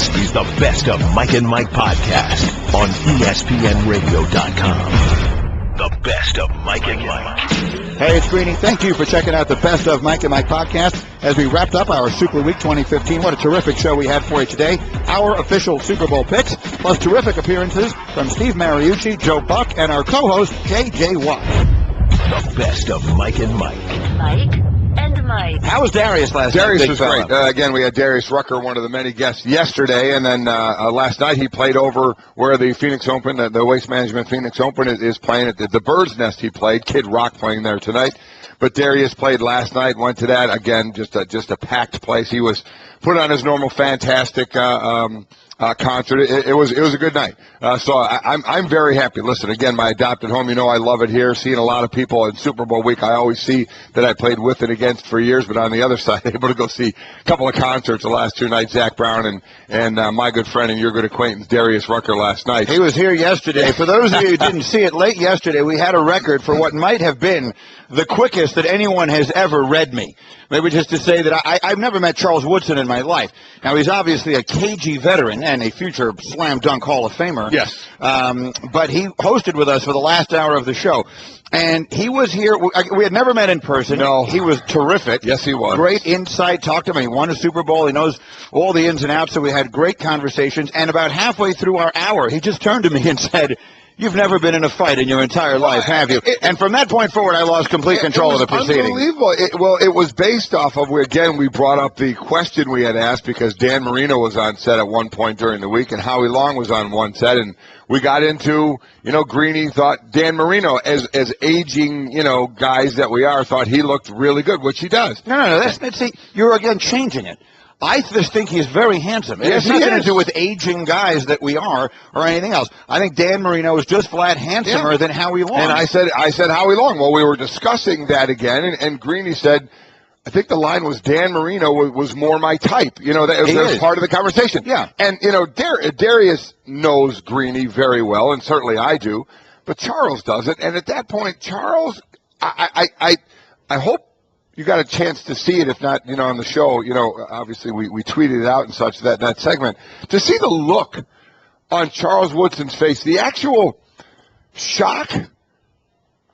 This is the Best of Mike and Mike podcast on ESPNRadio.com. The Best of Mike and Mike. Hey, it's Greeny. Thank you for checking out the Best of Mike and Mike podcast as we wrapped up our Super Week 2015. What a terrific show we had for you today. Our official Super Bowl picks, plus terrific appearances from Steve Mariucci, Joe Buck, and our co-host, J.J. Watt. The Best of Mike and Mike. Mike and Mike. How was Darius last night? Darius was great. Again, we had Darius Rucker, one of the many guests yesterday, and then last night he played over where the Phoenix Open, the Waste Management Phoenix Open is playing at the Bird's Nest. He played. Kid Rock playing there tonight. But Darius played last night, went to that. Again, just a packed place. He was put on his normal fantastic concert. It was a good night. So I'm very happy. Listen, again, my adopted home, you know I love it here. Seeing a lot of people in Super Bowl week, I always see that I played with and against for years, but on the other side, able to go see a couple of concerts the last two nights, Zach Brown and my good friend and your good acquaintance, Darius Rucker, last night. He was here yesterday. For those of you who didn't see it, late yesterday, we had a record for what might have been the quickest that anyone has ever read me. Maybe just to say that I've never met Charles Woodson in my life. Now, he's obviously a KG veteran and a future slam dunk Hall of Famer. Yes. But he hosted with us for the last hour of the show. And he was here. We had never met in person. No. He was terrific. Yes, he was. Great insight. Talked to him. He won a Super Bowl. He knows all the ins and outs. So we had great conversations. And about halfway through our hour, he just turned to me and said, "You've never been in a fight in your entire life, have you?" And from that point forward, I lost complete control of the proceedings. Unbelievable. It was based off of, we brought up the question we had asked because Dan Marino was on set at one point during the week and Howie Long was on one set. And we got into, Greeny thought Dan Marino, as aging, guys that we are, thought he looked really good, which he does. No. See, you're again changing it. I just think he's very handsome. It has nothing to do with aging guys that we are or anything else. I think Dan Marino is just flat handsomer than Howie Long. And I said Howie Long. Well, we were discussing that again, and Greeny said, I think the line was Dan Marino was more my type. That was part of the conversation. Yeah. And, Darius knows Greeny very well, and certainly I do, but Charles doesn't. And at that point, Charles, I hope you got a chance to see it, if not, on the show. Obviously we tweeted it out and such, that segment. To see the look on Charles Woodson's face, the actual shock,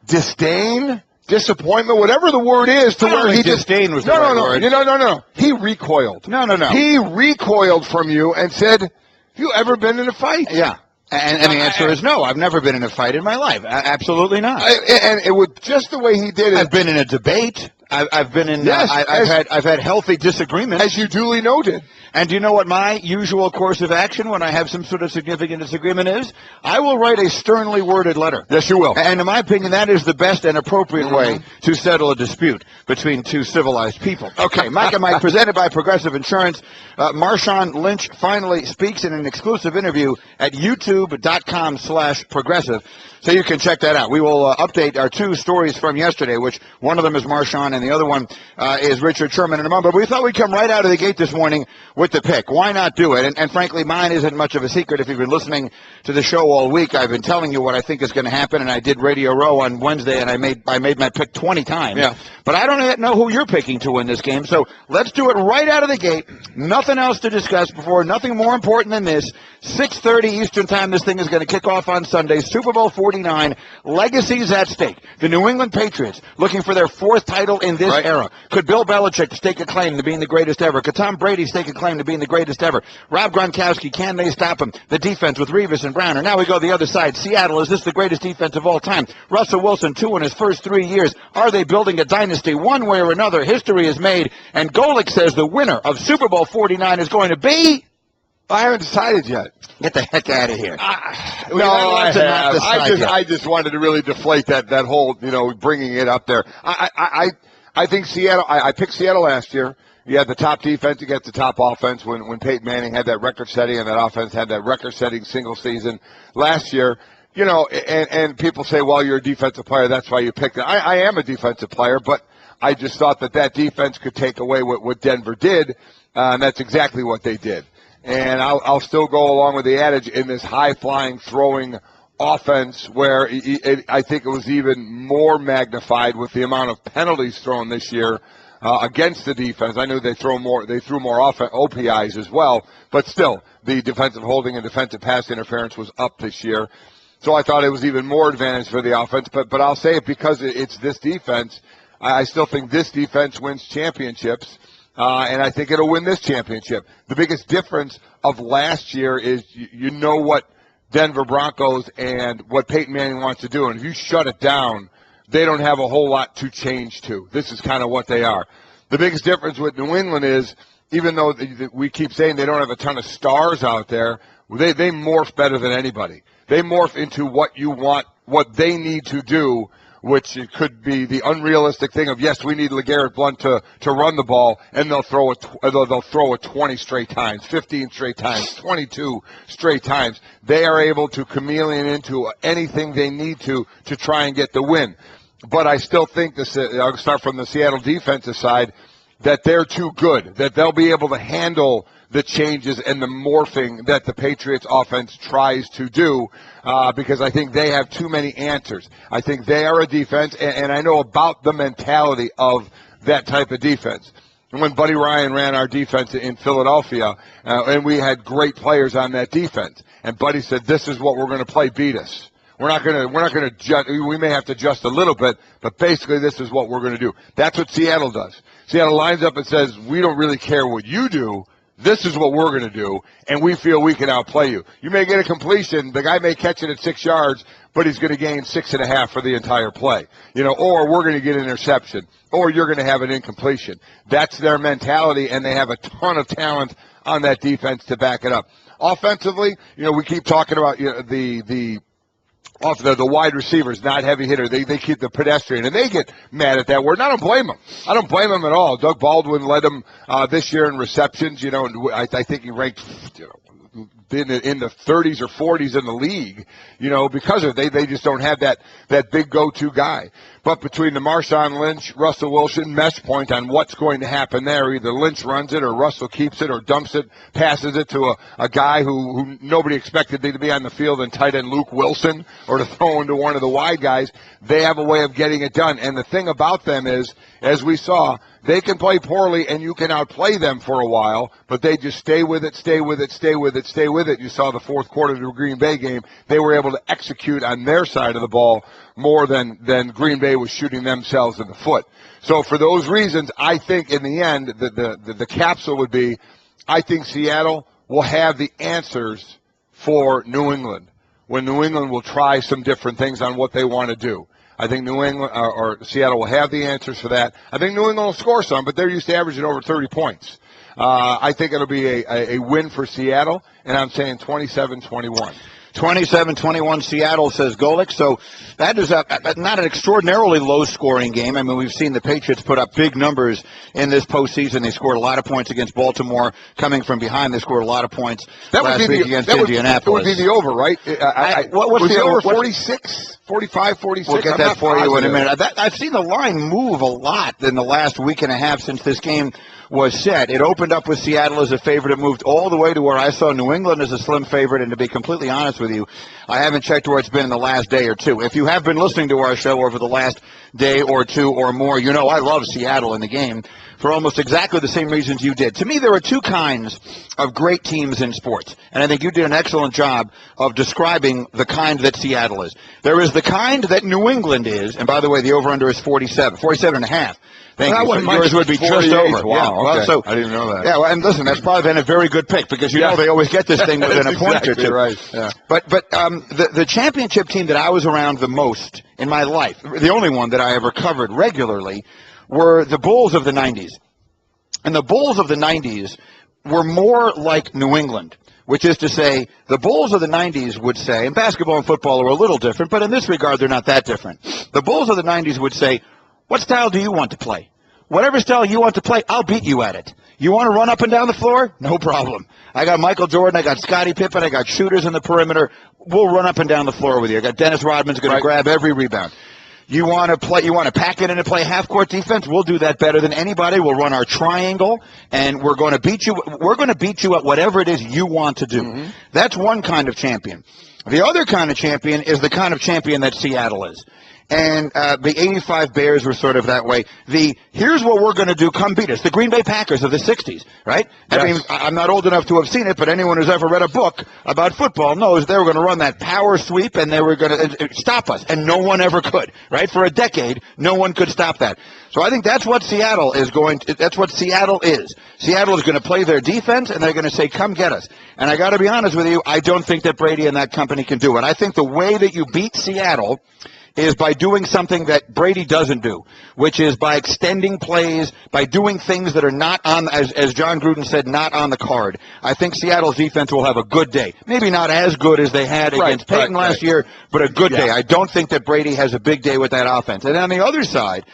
disdain, disappointment, whatever the word is, to where he disdain was the right word. No. He recoiled. No. He recoiled from you and said, "Have you ever been in a fight?" Yeah. And the answer is no. I've never been in a fight in my life. Absolutely not. And it was just the way he did it. I've been in a debate. I've been in. Yes, I've had healthy disagreements, as you duly noted. And do you know what my usual course of action when I have some sort of significant disagreement is? I will write a sternly worded letter. Yes, you will. And in my opinion, that is the best and appropriate way to settle a dispute between two civilized people. Okay, Mike and Mike, presented by Progressive Insurance. Marshawn Lynch finally speaks in an exclusive interview at youtube.com/progressive. So you can check that out. We will update our two stories from yesterday, which one of them is Marshawn and the other one is Richard Sherman in a moment. But we thought we'd come right out of the gate this morning with the pick. Why not do it? And frankly, mine isn't much of a secret. If you've been listening to the show all week, I've been telling you what I think is going to happen, and I did Radio Row on Wednesday, and I made my pick 20 times. Yeah. But I don't yet know who you're picking to win this game, so let's do it right out of the gate. Nothing else to discuss before, nothing more important than this. 6:30 Eastern Time, this thing is going to kick off on Sunday. Super Bowl 49, legacies at stake. The New England Patriots looking for their fourth title in this era. Could Bill Belichick stake a claim to being the greatest ever? Could Tom Brady stake a claim to being the greatest ever? Rob Gronkowski, can they stop him? The defense with Revis and Brown. And now we go the other side. Seattle, is this the greatest defense of all time? Russell Wilson, 2 in his first 3 years. Are they building a dynasty? One way or another, history is made. And Golick says the winner of Super Bowl 49 is going to be... I haven't decided yet. Get the heck out of here. I just wanted to really deflate that whole, bringing it up there. I think Seattle, I picked Seattle last year. You had the top defense against the top offense when Peyton Manning had that record-setting and that offense had that record-setting single season last year. And people say, well, you're a defensive player, that's why you picked it. I am a defensive player, but I just thought that defense could take away what Denver did, and that's exactly what they did. And I'll still go along with the adage in this high-flying, throwing offense where I think it was even more magnified with the amount of penalties thrown this year. against the defense. I knew they threw more OPIs as well, but still, the defensive holding and defensive pass interference was up this year. So I thought it was even more advantage for the offense. But I'll say it because it's this defense. I still think this defense wins championships, and I think it'll win this championship. The biggest difference of last year is you know what Denver Broncos and what Peyton Manning wants to do, and if you shut it down, they don't have a whole lot to change to. This is kind of what they are. The biggest difference with New England is, even though we keep saying they don't have a ton of stars out there, they morph better than anybody. They morph into what you want, what they need to do, which it could be the unrealistic thing of, yes, we need LeGarrette Blount to run the ball, and they'll throw it 20 straight times, 15 straight times, 22 straight times. They are able to chameleon into anything they need to try and get the win. But I still think I'll start from the Seattle defensive side, that they're too good, that they'll be able to handle the changes and the morphing that the Patriots offense tries to do, because I think they have too many answers. I think they are a defense, and I know about the mentality of that type of defense. When Buddy Ryan ran our defense in Philadelphia, and we had great players on that defense, and Buddy said, "This is what we're going to play, beat us. We're not going to adjust. We may have to adjust a little bit, but basically this is what we're going to do." That's what Seattle does. Seattle lines up and says, "We don't really care what you do. This is what we're going to do, and we feel we can outplay you." You may get a completion. The guy may catch it at 6 yards, but he's going to gain 6.5 for the entire play. Or we're going to get an interception, or you're going to have an incompletion. That's their mentality, and they have a ton of talent on that defense to back it up. Offensively, we keep talking about the wide receivers, not heavy hitter. They keep the pedestrian, and they get mad at that word. And I don't blame them. I don't blame them at all. Doug Baldwin led them this year in receptions. And I think he ranked in the 30s or 40s in the league. Because of they just don't have that big go-to guy. But between the Marshawn Lynch, Russell Wilson mesh point on what's going to happen there, either Lynch runs it or Russell keeps it or dumps it, passes it to a guy who nobody expected to be on the field, in tight end Luke Wilson, or to throw into one of the wide guys. They have a way of getting it done. And the thing about them is, as we saw, they can play poorly and you can outplay them for a while, but they just stay with it, stay with it, stay with it, stay with it. You saw the fourth quarter of the Green Bay game. They were able to execute on their side of the ball more than Green Bay was shooting themselves in the foot. So for those reasons, I think in the end, the capsule would be, I think Seattle will have the answers for New England, when New England will try some different things on what they want to do. I think New England or Seattle will have the answers for that. I think New England will score some, but they're used to averaging over 30 points. I think it'll be a win for Seattle, and I'm saying 27-21. 27-21 Seattle, says Golick. So that is not an extraordinarily low-scoring game. I mean, we've seen the Patriots put up big numbers in this postseason. They scored a lot of points against Baltimore. Coming from behind, they scored a lot of points last week against Indianapolis. That would be the over, right? What's the over? 46? 45, 46? We'll get that for you in a minute. I've seen the line move a lot in the last week and a half since this game was set. It opened up with Seattle as a favorite. It moved all the way to where I saw New England as a slim favorite. And to be completely honest with you, I haven't checked where it's been in the last day or two. If you have been listening to our show over the last day or two or more, you know I love Seattle in the game for almost exactly the same reasons you did. To me, there are two kinds of great teams in sports, and I think you did an excellent job of describing the kind that Seattle is. There is the kind that New England is, and by the way, the over-under is 47.5. Thank you. So yours would be just over. Wow, yeah. Okay. Well, so, I didn't know that. Yeah, well, and listen, that's probably been a very good pick, because you know they always get this thing within a point or two. Right. Yeah. But the championship team that I was around the most in my life, the only one that I ever covered regularly, were the Bulls of the 90s. And the Bulls of the 90s were more like New England, which is to say, the Bulls of the 90s would say, and basketball and football are a little different, but in this regard, they're not that different. The Bulls of the 90s would say, what style do you want to play? Whatever style you want to play, I'll beat you at it. You want to run up and down the floor? No problem. I got Michael Jordan, I got Scottie Pippen, I got shooters in the perimeter. We'll run up and down the floor with you. I got Dennis Rodman's going to grab every rebound. You want to pack it in and play half-court defense? We'll do that better than anybody. We'll run our triangle, and we're going to beat you. We're going to beat you at whatever it is you want to do. Mm-hmm. That's one kind of champion. The other kind of champion is the kind of champion that Seattle is. And the 85 Bears were sort of that way. Here's what we're going to do, come beat us. The Green Bay Packers of the 60s, right? Yes. I mean, I'm not old enough to have seen it, but anyone who's ever read a book about football knows they were going to run that power sweep and they were going to stop us. And no one ever could, right? For a decade, no one could stop that. So I think that's what Seattle is that's what Seattle is. Seattle is going to play their defense and they're going to say, come get us. And I got to be honest with you, I don't think that Brady and that company can do it. I think the way that you beat Seattle is by doing something that Brady doesn't do, which is by extending plays, by doing things that are not on, as John Gruden said, not on the card. I think Seattle's defense will have a good day. Maybe not as good as they had against Peyton last year, but a good day. I don't think that Brady has a big day with that offense. And on the other side,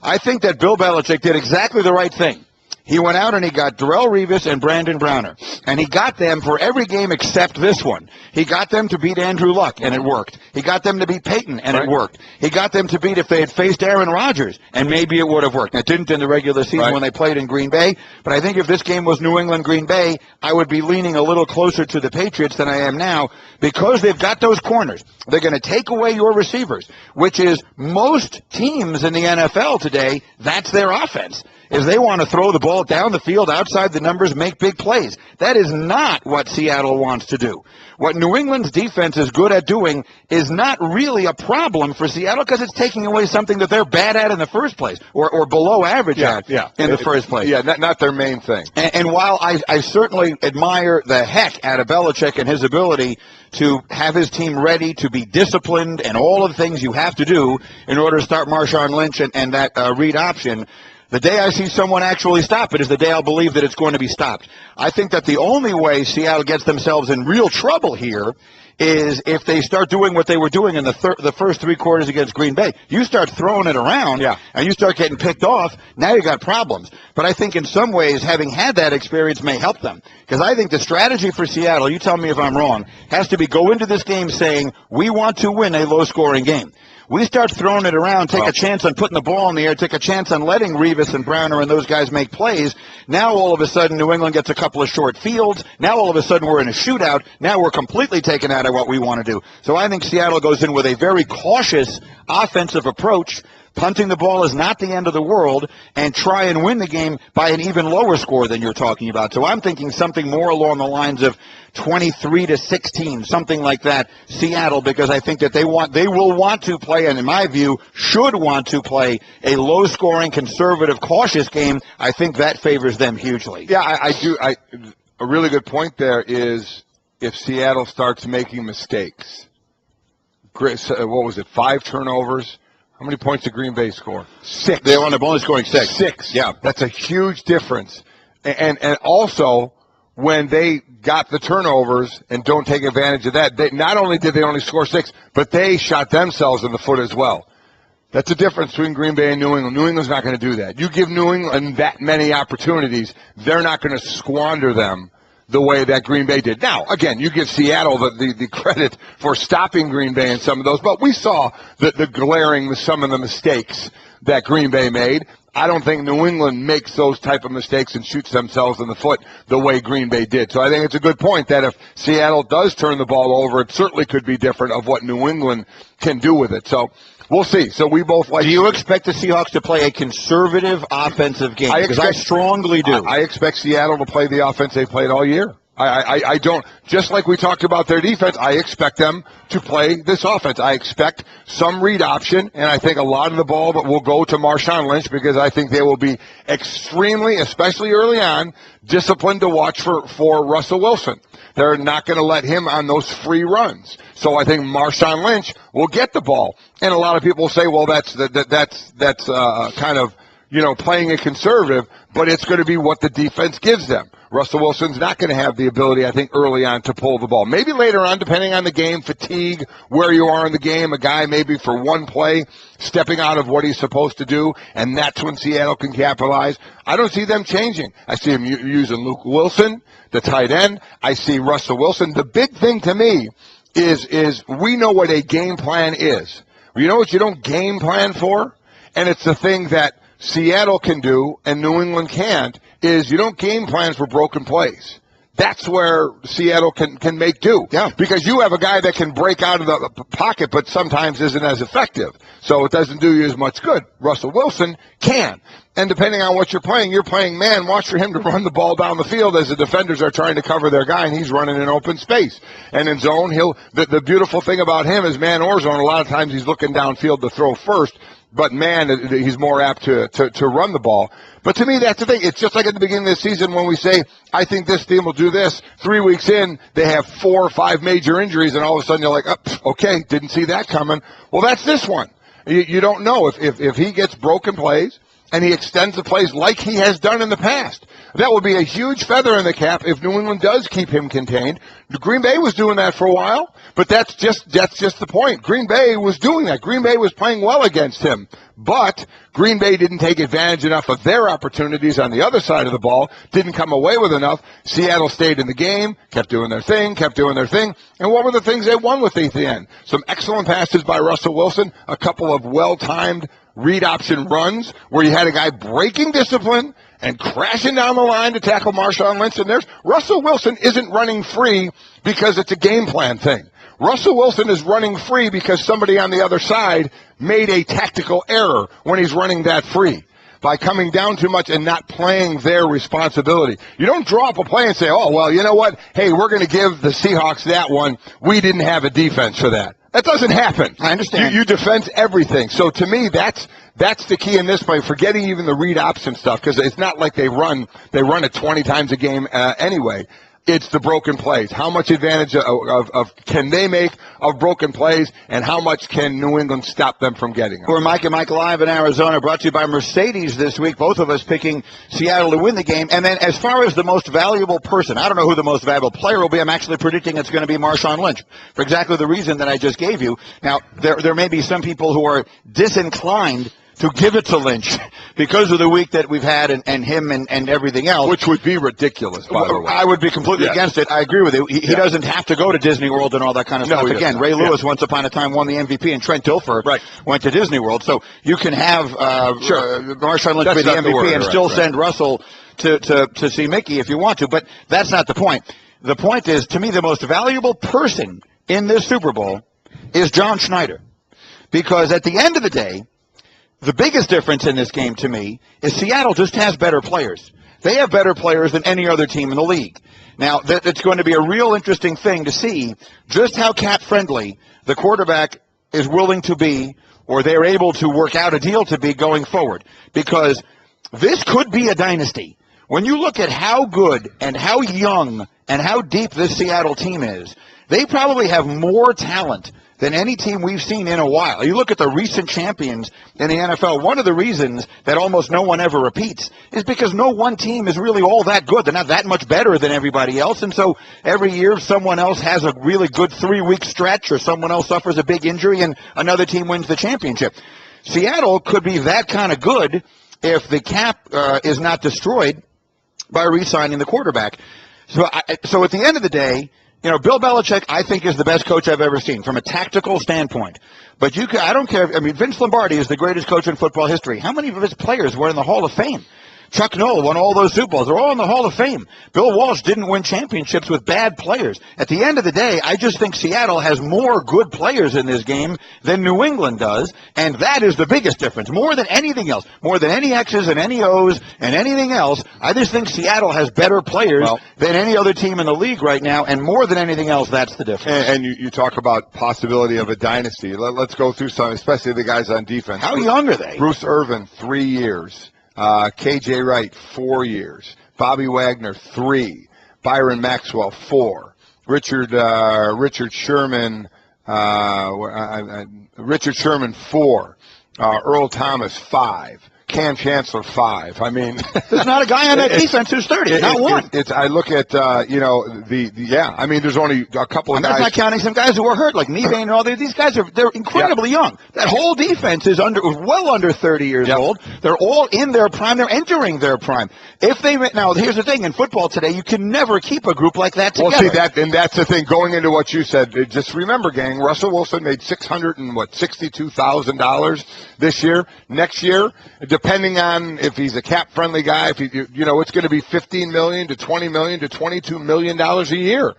I think that Bill Belichick did exactly the right thing. He went out and he got Darrelle Revis and Brandon Browner. And he got them for every game except this one. He got them to beat Andrew Luck, and it worked. He got them to beat Peyton, and it worked. He got them to beat if they had faced Aaron Rodgers, and maybe it would have worked. It didn't in the regular season when they played in Green Bay. But I think if this game was New England-Green Bay, I would be leaning a little closer to the Patriots than I am now because they've got those corners. They're going to take away your receivers, which is most teams in the NFL today, that's their offense. Is they want to throw the ball down the field, outside the numbers, make big plays. That is not what Seattle wants to do. What New England's defense is good at doing is not really a problem for Seattle because it's taking away something that they're bad at in the first place, or below average at in the first place. Yeah, not their main thing. And while I certainly admire the heck out of Belichick and his ability to have his team ready, to be disciplined, and all of the things you have to do in order to start Marshawn Lynch and that read option, the day I see someone actually stop it is the day I'll believe that it's going to be stopped. I think that the only way Seattle gets themselves in real trouble here is if they start doing what they were doing in the first three quarters against Green Bay. You start throwing it around, and you start getting picked off, now you got problems. But I think in some ways, having had that experience may help them. Because I think the strategy for Seattle, you tell me if I'm wrong, has to be go into this game saying, we want to win a low-scoring game. We start throwing it around, take a chance on putting the ball in the air, take a chance on letting Revis and Browner and those guys make plays. Now all of a sudden New England gets a couple of short fields. Now all of a sudden we're in a shootout. Now we're completely taken out of what we want to do. So I think Seattle goes in with a very cautious offensive approach. Punting the ball is not the end of the world, and try and win the game by an even lower score than you're talking about. So I'm thinking something more along the lines of 23-16, something like that, Seattle, because I think that they will want to play, and in my view, should want to play a low-scoring, conservative, cautious game. I think that favors them hugely. Yeah, I do. A really good point there is if Seattle starts making mistakes. What was it, 5 turnovers? How many points did Green Bay score? 6. They wound up only scoring 6. 6. Yeah, that's a huge difference. And also, when they got the turnovers and don't take advantage of that, not only did they only score 6, but they shot themselves in the foot as well. That's the difference between Green Bay and New England. New England's not going to do that. You give New England that many opportunities, they're not going to squander them the way that Green Bay did. Now, again, you give Seattle the credit for stopping Green Bay in some of those, but we saw some of the mistakes that Green Bay made. I don't think New England makes those type of mistakes and shoots themselves in the foot the way Green Bay did. So I think it's a good point that if Seattle does turn the ball over, it certainly could be different of what New England can do with it. So we'll see. So we both like. Do you expect the Seahawks to play a conservative offensive game? Because I strongly do. I expect Seattle to play the offense they played all year. I don't. Just like we talked about their defense, I expect them to play this offense. I expect some read option, and I think a lot of the ball will go to Marshawn Lynch because I think they will be extremely, especially early on, disciplined to watch for Russell Wilson. They're not going to let him on those free runs. So I think Marshawn Lynch will get the ball. And a lot of people say, well, that's kind of, playing it conservative, but it's going to be what the defense gives them. Russell Wilson's not going to have the ability, I think, early on to pull the ball. Maybe later on, depending on the game, fatigue, where you are in the game, a guy maybe for one play stepping out of what he's supposed to do, and that's when Seattle can capitalize. I don't see them changing. I see him using Luke Wilson, the tight end. I see Russell Wilson. The big thing to me is we know what a game plan is. You know what you don't game plan for? And it's the thing that Seattle can do and New England can't, is you don't game plan for broken plays. that's where Seattle can make do. Yeah. Because you have a guy that can break out of the pocket, but sometimes isn't as effective. So it doesn't do you as much good. Russell Wilson can. And depending on what you're playing man, watch for him to run the ball down the field as the defenders are trying to cover their guy, and he's running in open space. And in zone, the beautiful thing about him is man or zone, a lot of times he's looking downfield to throw first. But, man, he's more apt to run the ball. But to me, that's the thing. It's just like at the beginning of the season when we say, I think this team will do this. 3 weeks in, they have 4 or 5 major injuries, and all of a sudden you're like, oh, okay, didn't see that coming. Well, that's this one. You don't know if he gets broken plays and he extends the plays like he has done in the past. That will be a huge feather in the cap if New England does keep him contained. Green Bay was doing that for a while, but that's just the point. Green Bay was doing that. Green Bay was playing well against him, but Green Bay didn't take advantage enough of their opportunities on the other side of the ball, didn't come away with enough. Seattle stayed in the game, kept doing their thing. And what were the things they won with at the end? Some excellent passes by Russell Wilson, a couple of well-timed read option runs where you had a guy breaking discipline and crashing down the line to tackle Marshawn Lynch. And Russell Wilson isn't running free because it's a game plan thing. Russell Wilson is running free because somebody on the other side made a tactical error when he's running that free by coming down too much and not playing their responsibility. You don't draw up a play and say, oh, well, you know what? Hey, we're going to give the Seahawks that one. We didn't have a defense for that. That doesn't happen. I understand. You defend everything. So to me, that's the key in this play, forgetting even the read option stuff, because it's not like they run it 20 times a game anyway. It's the broken plays. How much advantage of can they make of broken plays, and how much can New England stop them from getting them? We're Mike and Mike live in Arizona, brought to you by Mercedes this week. Both of us picking Seattle to win the game. And then as far as the most valuable person, I don't know who the most valuable player will be. I'm actually predicting it's going to be Marshawn Lynch for exactly the reason that I just gave you. Now, there may be some people who are disinclined to give it to Lynch because of the week that we've had and him and everything else. Which would be ridiculous, by the way. I would be completely against it. I agree with you. He doesn't have to go to Disney World and all that kind of stuff. Again, Ray Lewis once upon a time won the MVP, and Trent Dilfer went to Disney World. So you can have Marshawn Lynch be the MVP and still send Russell to see Mickey if you want to. But that's not the point. The point is, to me, the most valuable person in this Super Bowl is John Schneider. Because at the end of the day, the biggest difference in this game to me is Seattle just has better players. They have better players than any other team in the league. Now, it's going to be a real interesting thing to see just how cap-friendly the quarterback is willing to be, or they're able to work out a deal to be going forward. Because this could be a dynasty. When you look at how good and how young and how deep this Seattle team is, they probably have more talent than any team we've seen in a while. You look at the recent champions in the NFL, one of the reasons that almost no one ever repeats is because no one team is really all that good. They're not that much better than everybody else, and so every year someone else has a really good 3-week stretch or someone else suffers a big injury and another team wins the championship. Seattle could be that kind of good if the cap is not destroyed by re-signing the quarterback. So at the end of the day, you know, Bill Belichick, I think, is the best coach I've ever seen from a tactical standpoint. But I don't care. I mean, Vince Lombardi is the greatest coach in football history. How many of his players were in the Hall of Fame? Chuck Noll won all those Super Bowls. They're all in the Hall of Fame. Bill Walsh didn't win championships with bad players. At the end of the day, I just think Seattle has more good players in this game than New England does, and that is the biggest difference. More than anything else, more than any X's and any O's and anything else, I just think Seattle has better players than any other team in the league right now, and more than anything else, that's the difference. And you talk about possibility of a dynasty. Let's go through some, especially the guys on defense. How young are they? Bruce Irvin, 3 years. K.J. Wright, 4 years. Bobby Wagner, 3. Byron Maxwell, 4. Richard Sherman, 4. Earl Thomas, 5. Cam Chancellor, 5. I mean, there's not a guy on that defense who's 30. Not one. I look at I mean, there's only a couple of guys. That's not counting some guys who were hurt, like Nevane and all these guys they're incredibly young. That whole defense is well under 30 years old. They're all in their prime. They're entering their prime. Now, here's the thing: in football today, you can never keep a group like that together. Well, see that's the thing. Going into what you said, just remember, gang, Russell Wilson made $662,000 this year. Next year, depending on if he's a cap-friendly guy, if it's going to be $15 million to $20 million to $22 million a year.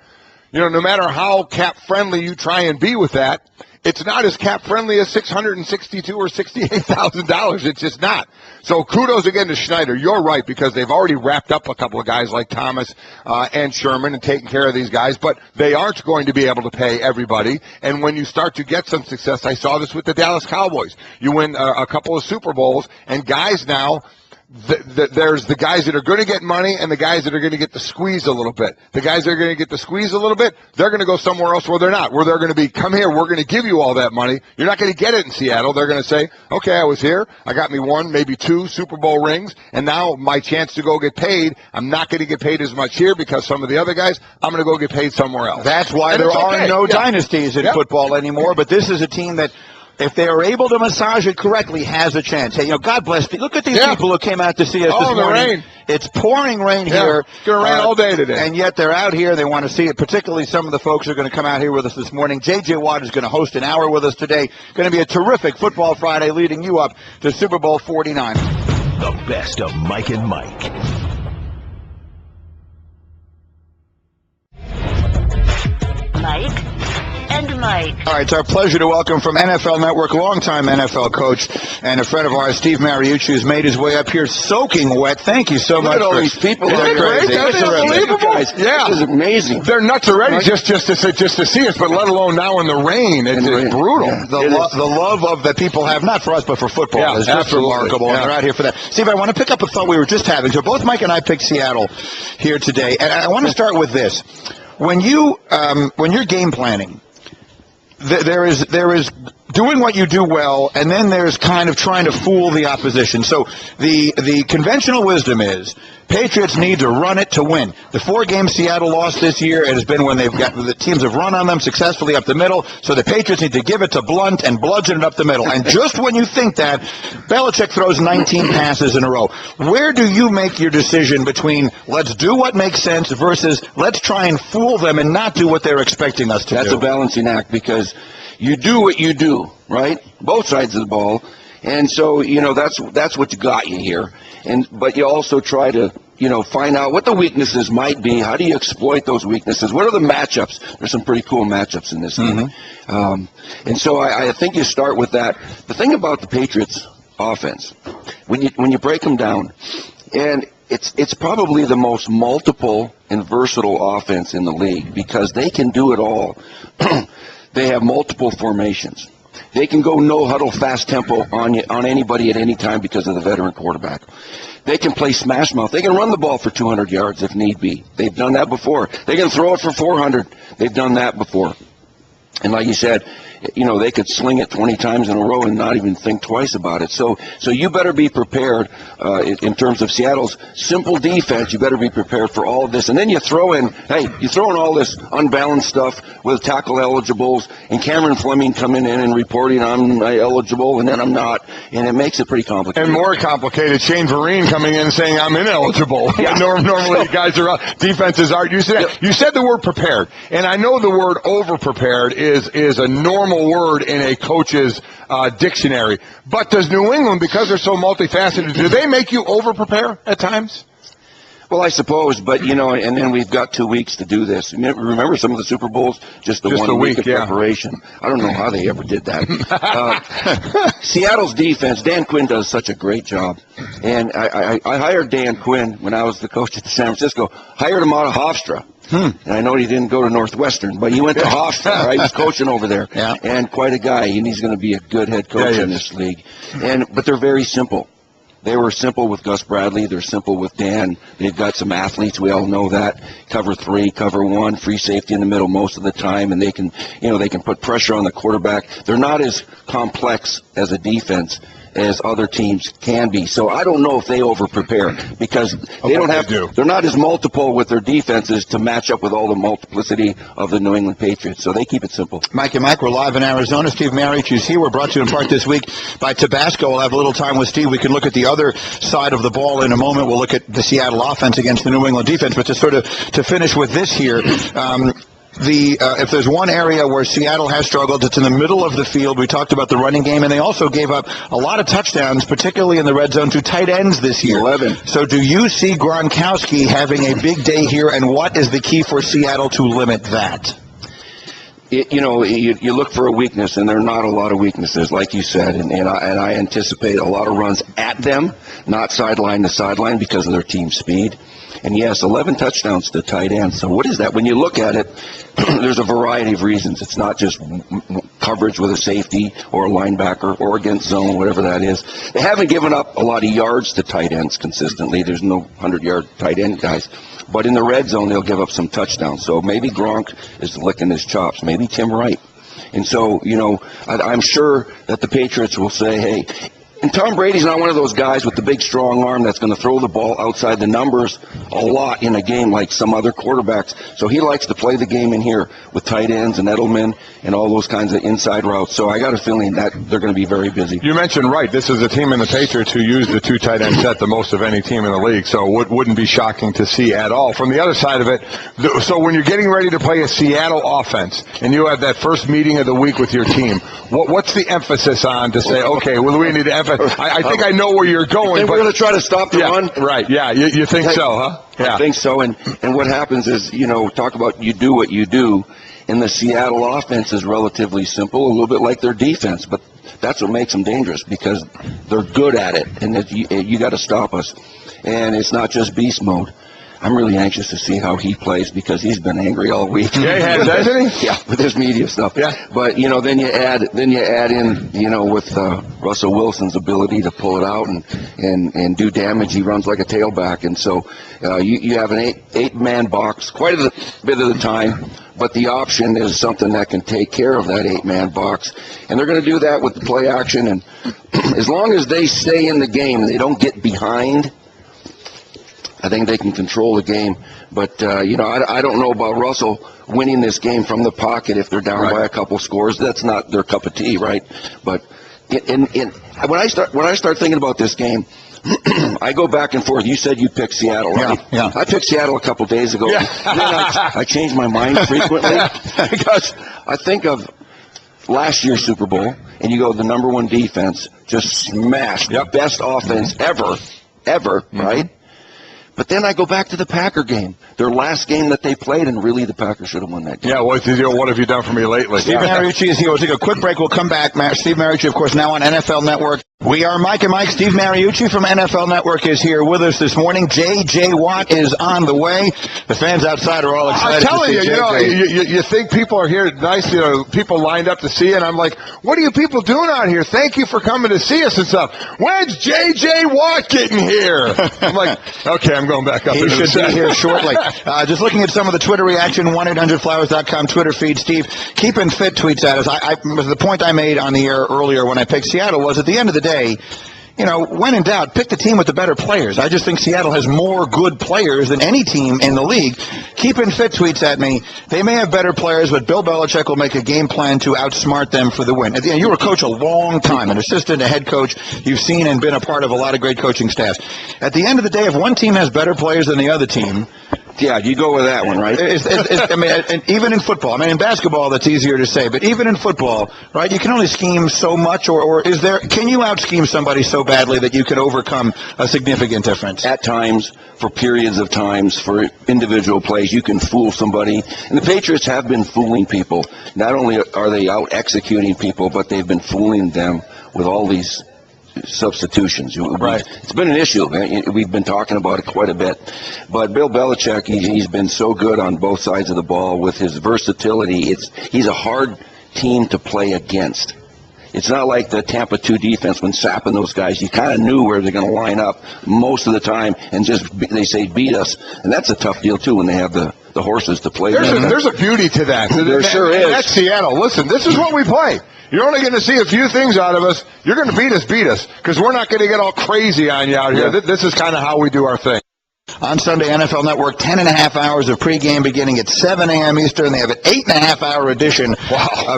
No matter how cap-friendly you try and be with that, it's not as cap-friendly as $662,000 or $68,000. It's just not. So kudos again to Schneider. You're right, because they've already wrapped up a couple of guys like Thomas and Sherman and taken care of these guys, but they aren't going to be able to pay everybody. And when you start to get some success, I saw this with the Dallas Cowboys. You win a couple of Super Bowls, and guys now, there's the guys that are going to get money and the guys that are going to get the squeeze a little bit. The guys that are going to get the squeeze a little bit, they're going to go somewhere else where they're not, where they're going to be, come here, we're going to give you all that money. You're not going to get it in Seattle. They're going to say, okay, I was here, I got me one, maybe two Super Bowl rings, and now my chance to go get paid, I'm not going to get paid as much here because some of the other guys, I'm going to go get paid somewhere else. That's why there are no dynasties in football anymore, but this is a team that, if they are able to massage it correctly, has a chance. Hey, God bless you. Look at these people who came out to see us this morning. Rain. It's pouring rain here. It's going to rain all day today. And yet they're out here. They want to see it, particularly some of the folks who are going to come out here with us this morning. J.J. Watt is going to host an hour with us today. Going to be a terrific Football Friday leading you up to Super Bowl 49. The best of Mike and Mike. Mike and Mike. All right, it's our pleasure to welcome from NFL Network, longtime NFL coach and a friend of ours, Steve Mariucci, who's made his way up here soaking wet. Thank you so much. Look at all these people. Isn't it great? That's unbelievable. Yeah. This is amazing. They're nuts already just to see us, but let alone now in the rain. It's brutal. Yeah. The love of that people have, not for us, but for football, is just remarkable. And they're out here for that. Steve, I want to pick up a thought we were just having. So both Mike and I picked Seattle here today. And I want to start with this. When you're game planning, there is doing what you do well, and then there's kind of trying to fool the opposition. So the conventional wisdom is Patriots need to run it to win. The 4 games Seattle lost this year, it has been when the teams have run on them successfully up the middle. So the Patriots need to give it to Blunt and bludgeon it up the middle. And just when you think that, Belichick throws 19 passes in a row. Where do you make your decision between let's do what makes sense versus let's try and fool them and not do what they're expecting us to do? That's a balancing act, because you do what you do, right? Both sides of the ball. And so, that's what got you here. But you also try to, find out what the weaknesses might be. How do you exploit those weaknesses? What are the matchups? There's some pretty cool matchups in this game. And so I think you start with that. The thing about the Patriots offense, when you break them down, and it's probably the most multiple and versatile offense in the league, because they can do it all. They have multiple formations. They can go no-huddle, fast tempo on anybody at any time because of the veteran quarterback. They can play smash mouth. They can run the ball for 200 yards if need be. They've done that before. They can throw it for 400. They've done that before. And like you said, they could sling it 20 times in a row and not even think twice about it. So you better be prepared in terms of Seattle's simple defense. You better be prepared for all of this. And then you throw in all this unbalanced stuff with tackle eligibles and Cameron Fleming coming in and reporting I'm eligible and then I'm not. And it makes it pretty complicated. And more complicated, Shane Vereen coming in saying I'm ineligible. Yeah. Normally guys are defenses are. You said the word prepared. And I know the word over-prepared is a normal word in a coach's dictionary. But does New England, because they're so multifaceted, do they make you over-prepare at times? Well, I suppose, but, and then we've got 2 weeks to do this. Remember some of the Super Bowls? Just the 1 week of preparation. I don't know how they ever did that. Seattle's defense, Dan Quinn does such a great job. And I hired Dan Quinn when I was the coach at San Francisco. Hired him out of Hofstra. And I know he didn't go to Northwestern, but he went to Hofstra, right? He's coaching over there. Yeah. And quite a guy, and he's going to be a good head coach in this league. But they're very simple. They were simple with Gus Bradley. They're simple with Dan. They've got some athletes. We all know that. Cover 3, cover 1, free safety in the middle most of the time, and they can put pressure on the quarterback. They're not as complex as a defense as other teams can be. So I don't know if they over-prepare because they're not as multiple with their defenses to match up with all the multiplicity of the New England Patriots. So they keep it simple. Mike and Mike, we're live in Arizona. Steve Mariucci is here. We're brought to you in part this week by Tabasco. We'll have a little time with Steve. We can look at the other side of the ball in a moment. We'll look at the Seattle offense against the New England defense. But to finish with this here, if there's one area where Seattle has struggled, it's in the middle of the field. We talked about the running game, and they also gave up a lot of touchdowns, particularly in the red zone, to tight ends this year. 11. So do you see Gronkowski having a big day here, and what is the key for Seattle to limit that? You look for a weakness, and there are not a lot of weaknesses, like you said, and I anticipate a lot of runs at them, not sideline to sideline because of their team speed. And yes, 11 touchdowns to tight ends. So what is that? When you look at it, there's a variety of reasons. It's not just coverage with a safety or a linebacker or against zone, whatever that is. They haven't given up a lot of yards to tight ends consistently. There's no 100-yard tight end guys. But in the red zone, they'll give up some touchdowns. So maybe Gronk is licking his chops. Maybe Tim Wright. And so, I'm sure that the Patriots will say, hey, and Tom Brady's not one of those guys with the big, strong arm that's going to throw the ball outside the numbers a lot in a game like some other quarterbacks. So he likes to play the game in here with tight ends and Edelman and all those kinds of inside routes. So I got a feeling that they're going to be very busy. You mentioned Wright. This is a team in the Patriots who use the 2 tight end set the most of any team in the league. So it wouldn't be shocking to see at all. From the other side of it, so when you're getting ready to play a Seattle offense and you have that first meeting of the week with your team, what's the emphasis on to say, okay, well, we need to emphasize? I think I know where you're going. We're going to try to stop the run? Right, yeah. You think so, huh? Yeah. I think so. And what happens is, talk about you do what you do. And the Seattle offense is relatively simple, a little bit like their defense. But that's what makes them dangerous because they're good at it. And you got to stop us. And it's not just beast mode. I'm really anxious to see how he plays because he's been angry all week. Yeah, he has, hasn't he? Yeah, with his media stuff. Yeah. But then you add in, with Russell Wilson's ability to pull it out and do damage. He runs like a tailback, and so you have an eight-man box quite a bit of the time. But the option is something that can take care of that 8-man box, and they're going to do that with the play action. And as long as they stay in the game, they don't get behind. I think they can control the game, but I don't know about Russell winning this game from the pocket if they're down by a couple scores. That's not their cup of tea, right? But when I start thinking about this game, I go back and forth. You said you picked Seattle, right? Yeah. I picked Seattle a couple days ago. Yeah. Then I change my mind frequently because I think of last year's Super Bowl, and you go the number 1 defense just smashed the best offense ever, right? But then I go back to the Packer game, their last game that they played, and really the Packers should have won that game. Yeah, what have you done for me lately? Steve Mariucci is here. We'll take a quick break. We'll come back. Steve Mariucci, of course, now on NFL Network. We are Mike and Mike. Steve Mariucci from NFL Network is here with us this morning. J.J. Watt is on the way. The fans outside are all excited. I'm telling you, you think people are here nice, people lined up to see it. And I'm like, what are you people doing out here? Thank you for coming to see us and stuff. When's J.J. Watt getting here? I'm like, okay, I'm going back up. He should be here shortly. Just looking at some of the Twitter reaction, 1-800-Flowers.com Twitter feed. Steve, keeping fit tweets at us. The point I made on the air earlier when I picked Seattle was at the end of the day, when in doubt, pick the team with the better players. I just think Seattle has more good players than any team in the league. Keeping fit tweets at me. They may have better players, but Bill Belichick will make a game plan to outsmart them for the win. You were a coach a long time, an assistant, a head coach. You've seen and been a part of a lot of great coaching staffs. At the end of the day, if one team has better players than the other team, yeah, you go with that one, right? Even in football. In basketball, that's easier to say, but even in football, right? You can only scheme so much, or can you out-scheme somebody so badly that you can overcome a significant difference? At times, for periods of times, for individual plays, you can fool somebody. And the Patriots have been fooling people. Not only are they out-executing people, but they've been fooling them with all these substitutions. Right. It's been an issue. We've been talking about it quite a bit. But Bill Belichick, he's been so good on both sides of the ball with his versatility. He's a hard team to play against. It's not like the Tampa 2 defense when sapping those guys. You kind of knew where they're going to line up most of the time and they say beat us. And that's a tough deal, too, when they have the horses to play. There's a beauty to that. There sure is. That's Seattle. Listen, this is what we play. You're only going to see a few things out of us. You're going to beat us, because we're not going to get all crazy on you out here. Yeah. This is kind of how we do our thing. On Sunday, NFL Network, 10.5 hours of pregame beginning at 7 a.m. Eastern. They have an 8.5-hour edition of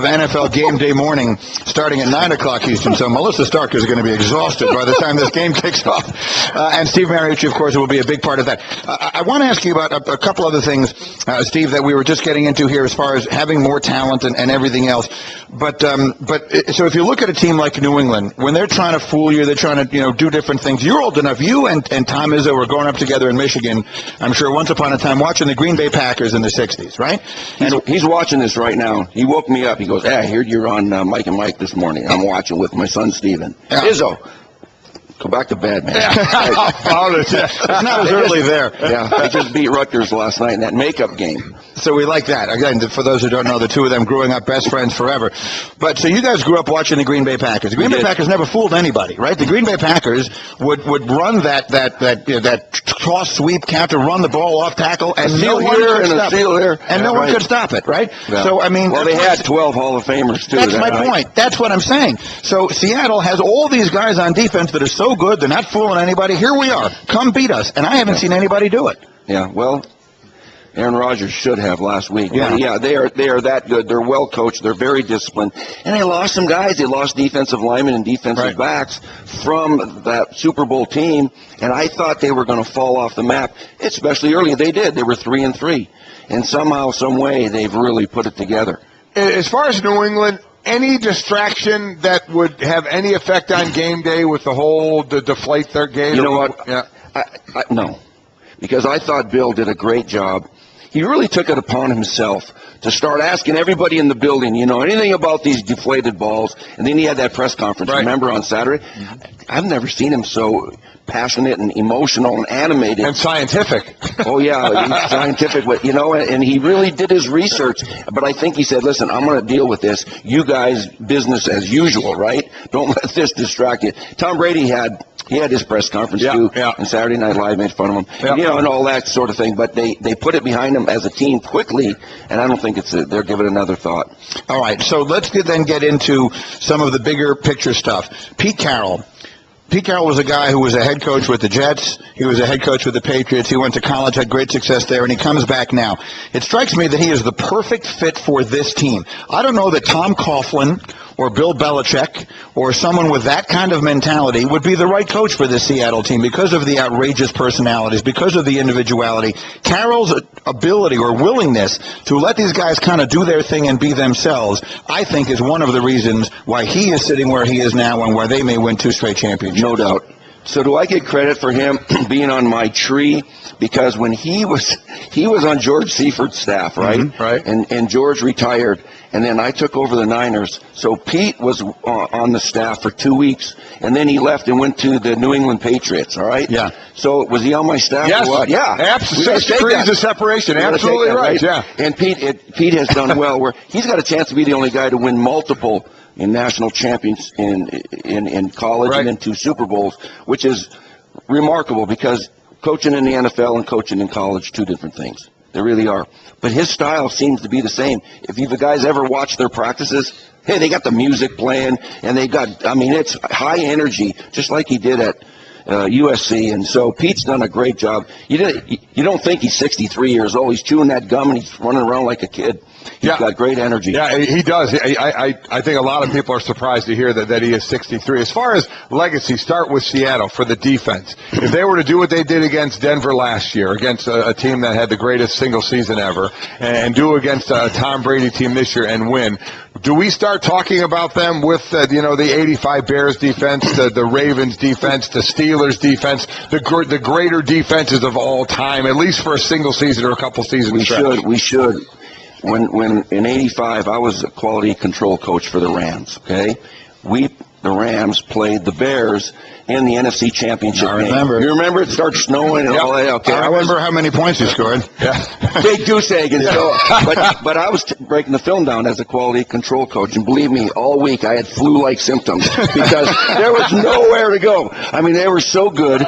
NFL Game Day Morning starting at 9 o'clock Eastern. So Melissa Stark is going to be exhausted by the time this game kicks off. And Steve Mariucci, of course, will be a big part of that. I want to ask you about a couple other things, Steve, that we were just getting into here as far as having more talent and everything else. But so if you look at a team like New England, when they're trying to fool you, they're trying to do different things. You're old enough. You and Tom Izzo were growing up together in Michigan, I'm sure once upon a time, watching the Green Bay Packers in the 60s, right? And he's watching this right now. He woke me up. He goes, I heard you're on Mike and Mike this morning. I'm watching with my son, Steven. Yeah. Izzo, go back to bed, man. It's not as early there. Yeah, they just beat Rutgers last night in that makeup game. So we like that. Again, for those who don't know, the two of them growing up best friends forever. But so you guys grew up watching the Green Bay Packers. The Green Bay Packers never fooled anybody, right? The Green Bay Packers would run that toss sweep counter, run the ball off tackle, and no one could stop it. And no one could stop it, right? Yeah. So I mean, well, they had 12 Hall of Famers too. That's my point. That's what I'm saying. So Seattle has all these guys on defense that are so good, they're not fooling anybody. Here we are. Come beat us. And I haven't seen anybody do it. Yeah, well, Aaron Rodgers should have last week. Yeah. But yeah, they are that good. They're well coached. They're very disciplined. And they lost some guys. They lost defensive linemen and defensive backs from that Super Bowl team. And I thought they were going to fall off the map, especially early. They did. They were 3-3. And somehow, some way, they've really put it together. As far as New England, any distraction that would have any effect on game day with the deflate their gate? You know what? Yeah. No. Because I thought Bill did a great job. He really took it upon himself to start asking everybody in the building, anything about these deflated balls. And then he had that press conference, remember, on Saturday? Mm-hmm. I've never seen him so passionate and emotional and animated. And scientific. Oh, yeah, he's scientific. But, and he really did his research. But I think he said, listen, I'm going to deal with this. You guys, business as usual, right? Don't let this distract you. Tom Brady had his press conference, too, and Saturday Night Live made fun of him, and all that sort of thing. But they put it behind them as a team quickly, and I don't think they're giving it another thought. All right, so let's then get into some of the bigger picture stuff. Pete Carroll. Pete Carroll was a guy who was a head coach with the Jets. He was a head coach with the Patriots. He went to college, had great success there, and he comes back now. It strikes me that he is the perfect fit for this team. I don't know that Tom Coughlin or Bill Belichick or someone with that kind of mentality would be the right coach for this Seattle team because of the outrageous personalities, because of the individuality. Carroll's ability or willingness to let these guys kind of do their thing and be themselves, I think, is one of the reasons why he is sitting where he is now and where they may win 2 straight championships. No doubt. So do I get credit for him being on my tree? Because when he was on George Seiferd's staff, right? Mm-hmm, right. And George retired, and then I took over the Niners. So Pete was on the staff for 2 weeks, and then he left and went to the New England Patriots, all right? Yeah. So was he on my staff? Yes. Or what? Yeah. Absolutely. 6 degrees of separation. Absolutely right. Yeah. And Pete has done well where he's got a chance to be the only guy to win multiple in national champions in college and then 2 Super Bowls, which is remarkable because coaching in the NFL and coaching in college, 2 different things. They really are. But his style seems to be the same. If you guys ever watch their practices, hey, they got the music playing, and it's high energy, just like he did at USC. And so Pete's done a great job. You don't think he's 63 years old. He's chewing that gum, and he's running around like a kid. He's got great energy. Yeah, he does. I think a lot of people are surprised to hear that he is 63. As far as legacy, start with Seattle for the defense. If they were to do what they did against Denver last year, against a team that had the greatest single season ever, and do against a Tom Brady team this year and win, do we start talking about them with the 85 Bears defense, the Ravens defense, the Steelers defense, the greater defenses of all time, at least for a single season or a couple seasons? We should. When in '85 I was a quality control coach for the Rams. Okay, the Rams played the Bears in the NFC Championship game. Remember. You remember it started snowing and all that? Okay. I remember how many points you scored. Yeah. Big goose egg. And so, but I was breaking the film down as a quality control coach, and believe me, all week I had flu-like symptoms because there was nowhere to go. I mean, they were so good.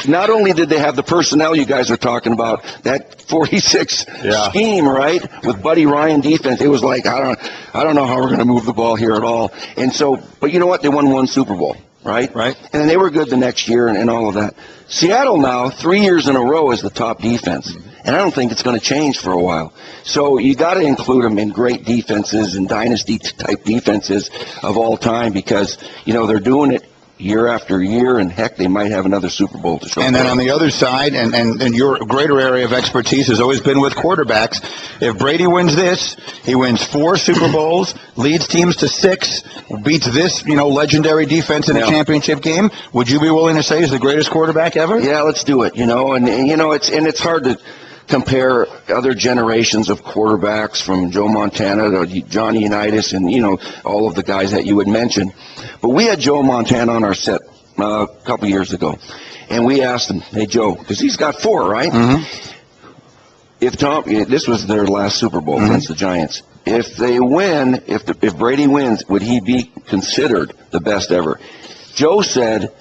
Not only did they have the personnel you guys are talking about, that 46 scheme, right, with Buddy Ryan defense, it was like, I don't know how we're going to move the ball here at all. And so, but you know what? They won 1 Super Bowl. right? Right. And then they were good the next year and all of that. Seattle now, 3 years in a row, is the top defense. And I don't think it's going to change for a while. So you got to include them in great defenses and dynasty-type defenses of all time because, they're doing it year after year, and heck, they might have another Super Bowl to show. And then on the other side, and your greater area of expertise has always been with quarterbacks. If Brady wins this, he wins 4 Super Bowls, leads teams to 6, beats this, legendary defense in a championship game. Would you be willing to say he's the greatest quarterback ever? Yeah, let's do it. It's hard to compare other generations of quarterbacks from Joe Montana to Johnny Unitas and, all of the guys that you would mention. But we had Joe Montana on our set a couple years ago. And we asked him, hey, Joe, because he's got 4, right? Mm-hmm. This was their last Super Bowl against the Giants. If they win, if Brady wins, would he be considered the best ever? Joe said,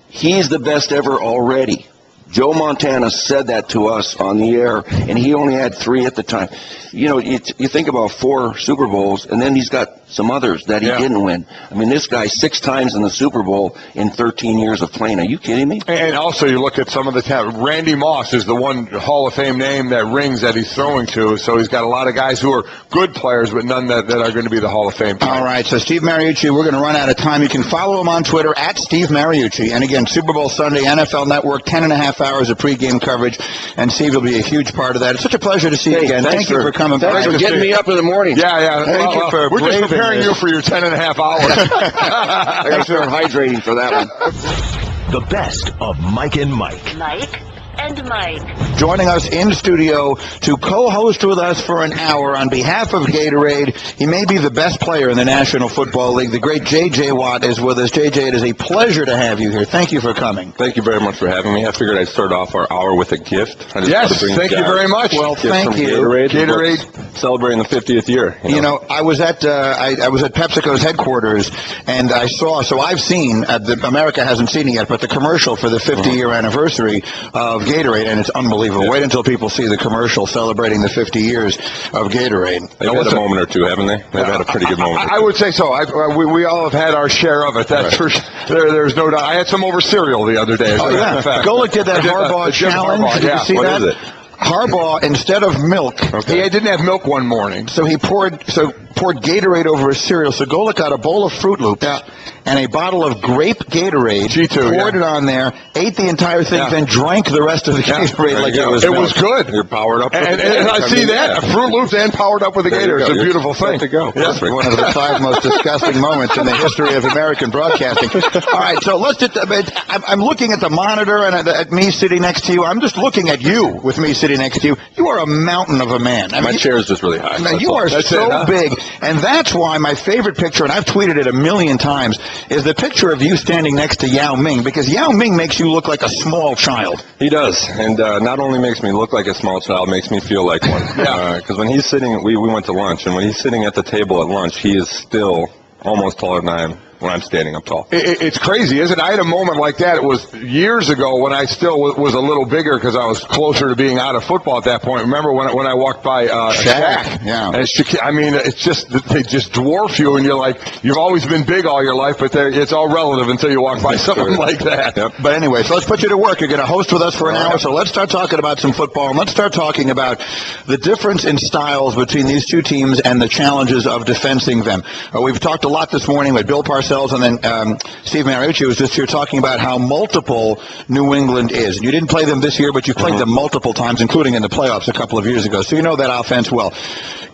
he's the best ever already. Joe Montana said that to us on the air, and he only had 3 at the time. You think about 4 Super Bowls, and then he's got some others that he didn't win. I mean, this guy 6 times in the Super Bowl in 13 years of playing. Are you kidding me? And also, you look at some of the talent. Randy Moss is the one Hall of Fame name that rings that he's throwing to. So he's got a lot of guys who are good players, but none that are going to be the Hall of Fame players. All right, so Steve Mariucci, we're going to run out of time. You can follow him on Twitter at Steve Mariucci. And again, Super Bowl Sunday, NFL Network, 10.5 hours of pregame coverage. And Steve will be a huge part of that. It's such a pleasure to see you again. Thank you for coming. Thanks for getting me up in the morning. Yeah. Thank you for we're just preparing this. you for your 10.5 hours. I got to start hydrating for that one. The best of Mike and Mike. Mike and Mike. Joining us in studio to co-host with us for an hour on behalf of Gatorade. He may be the best player in the National Football League. The great J.J. Watt is with us. J.J., it is a pleasure to have you here. Thank you for coming. Thank you very much for having me. I figured I'd start off our hour with a gift. Yes, thank you very much. Well, thank you. Gatorade celebrating the 50th year. I was at I was at PepsiCo's headquarters, and I saw. So I've seen America hasn't seen it yet, but the commercial for the 50-year anniversary of Gatorade, and it's unbelievable. Wait until people see the commercial celebrating the 50 years of Gatorade. They've had a moment or two, haven't they? They've had a pretty good moment. I would say so. We all have had our share of it. That's for sure. There's no doubt. I had some over cereal the other day. Go look at that Harbaugh challenge. Did you see what that? Is it? Harbaugh, instead of milk, he didn't have milk one morning, so he poured Gatorade over his cereal. So Golic got a bowl of Fruit Loops and a bottle of grape Gatorade, poured it on there, ate the entire thing, then drank the rest of the Gatorade like it was milk. It was good. You're powered up. And I see that. Fruit Loops and powered up with the Gatorade. It's a beautiful thing. To go. One of the 5 most disgusting moments in the history of American broadcasting. All right, so let's just, I'm looking at the monitor and at me sitting next to you. I'm just looking at you with me sitting next to you. You are a mountain of a man. My chair is just really high. You are so big. And that's why my favorite picture, and I've tweeted it a million times, is the picture of you standing next to Yao Ming, because Yao Ming makes you look like a small child. He does, and not only makes me look like a small child, makes me feel like one. Because when he's sitting, we went to lunch, and when he's sitting at the table at lunch, he is still almost taller than I am when I'm standing up tall. It's crazy, isn't it? I had a moment like that. It was years ago when I still was a little bigger because I was closer to being out of football at that point. Remember when I walked by Shaq? Yeah. And it's just, they just dwarf you, and you're like, you've always been big all your life, but it's all relative until you walk by someone like that. Yep. But anyway, so let's put you to work. You're going to host with us for an hour, so let's start talking about some football, and let's start talking about the difference in styles between these two teams and the challenges of defending them. We've talked a lot this morning with Bill Parcells, and then Steve Mariucci was just here talking about how multiple New England is. And you didn't play them this year, but you played them multiple times, including in the playoffs a couple of years ago. So you know that offense well.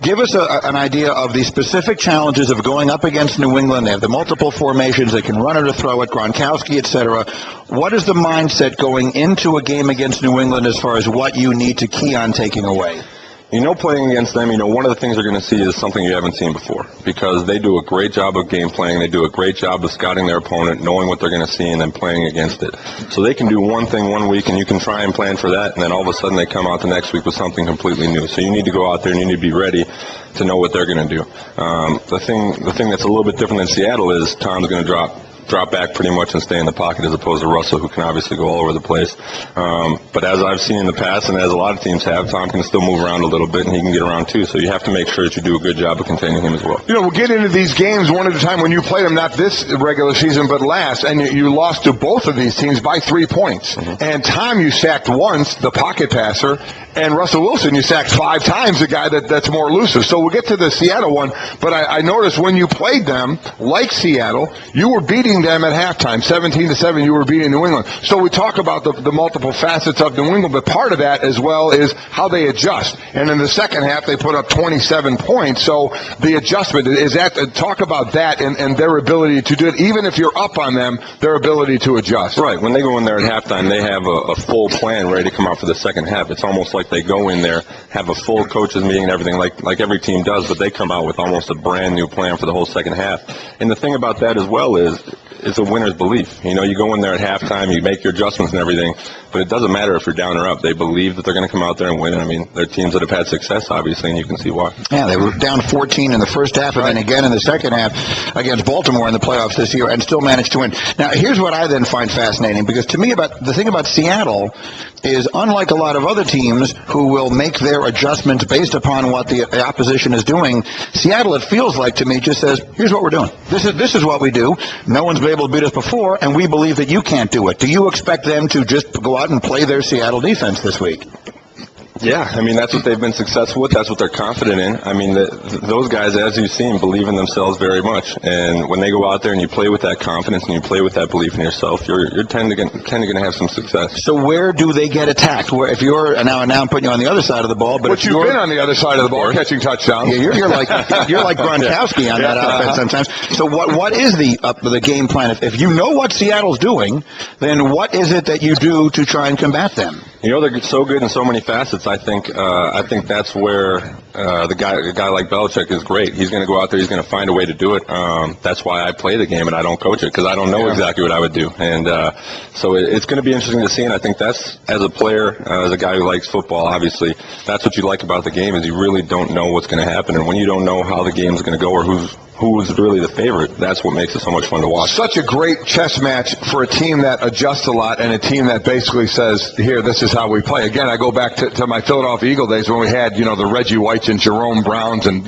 Give us an idea of the specific challenges of going up against New England. They have the multiple formations. They can run it or throw it, Gronkowski, etc. What is the mindset going into a game against New England as far as what you need to key on taking away? Playing against them, one of the things they're going to see is something you haven't seen before, because they do a great job of game playing. They do a great job of scouting their opponent, knowing what they're going to see, and then playing against it. So they can do one thing one week, and you can try and plan for that, and then all of a sudden they come out the next week with something completely new. So you need to go out there and you need to be ready to know what they're going to do. The thing that's a little bit different than Seattle is Tom's going to drop drop back pretty much and stay in the pocket as opposed to Russell, who can obviously go all over the place. But as I've seen in the past, and as a lot of teams have, Tom can still move around a little bit, and he can get around too. So you have to make sure that you do a good job of containing him as well. We'll get into these games one at a time. When you played them, not this regular season, but last, and you lost to both of these teams by 3 points. Mm-hmm. And Tom, you sacked once, the pocket passer, and Russell Wilson, you sacked 5 times, the guy that's more elusive. So we'll get to the Seattle one, but I noticed when you played them, like Seattle, you were beating them at halftime, 17-7, you were beating New England. So we talk about the multiple facets of New England, but part of that as well is how they adjust. And in the second half, they put up 27 points. So the adjustment, is that, talk about that and their ability to do it, even if you're up on them, their ability to adjust. Right. When they go in there at halftime, they have a full plan ready to come out for the second half. It's almost like they go in there, have a full coaches meeting and everything, like every team does, but they come out with almost a brand new plan for the whole second half. And the thing about that as well is, it's a winner's belief. You go in there at halftime, you make your adjustments and everything, but it doesn't matter if you're down or up. They believe that they're going to come out there and win. I mean, they're teams that have had success, obviously, and you can see why. Yeah, they were down 14 in the first half, and then again in the second half against Baltimore in the playoffs this year, and still managed to win. Now, here's what I then find fascinating, because to me, the thing about Seattle is, unlike a lot of other teams who will make their adjustments based upon what the opposition is doing, Seattle, it feels like to me, just says, here's what we're doing. This is what we do. No one's been able to beat us before, and we believe that you can't do it. Do you expect them to just go out and play their Seattle defense this week? Yeah, I mean, that's what they've been successful with. That's what they're confident in. I mean, those guys, as you've seen, believe in themselves very much. And when they go out there and you play with that confidence and you play with that belief in yourself, you're tending to have some success. So where do they get attacked? Where, if you're now I'm putting you on the other side of the ball, but you've been on the other side of the ball, catching touchdowns. Yeah, you're like Gronkowski on that offense sometimes. So what is the game plan? If you know what Seattle's doing, then what is it that you do to try and combat them? They're so good in so many facets. I think that's where a guy like Belichick is great. He's going to go out there. He's going to find a way to do it. That's why I play the game and I don't coach it, because I don't know exactly what I would do. And so it's going to be interesting to see. And I think that's, as a player, as a guy who likes football, obviously, that's what you like about the game, is you really don't know what's going to happen. And when you don't know how the game's going to go or who is really the favorite, that's what makes it so much fun to watch. Such a great chess match for a team that adjusts a lot and a team that basically says, here, this is how we play. Again, I go back to my Philadelphia Eagle days when we had, the Reggie Whites and Jerome Browns and,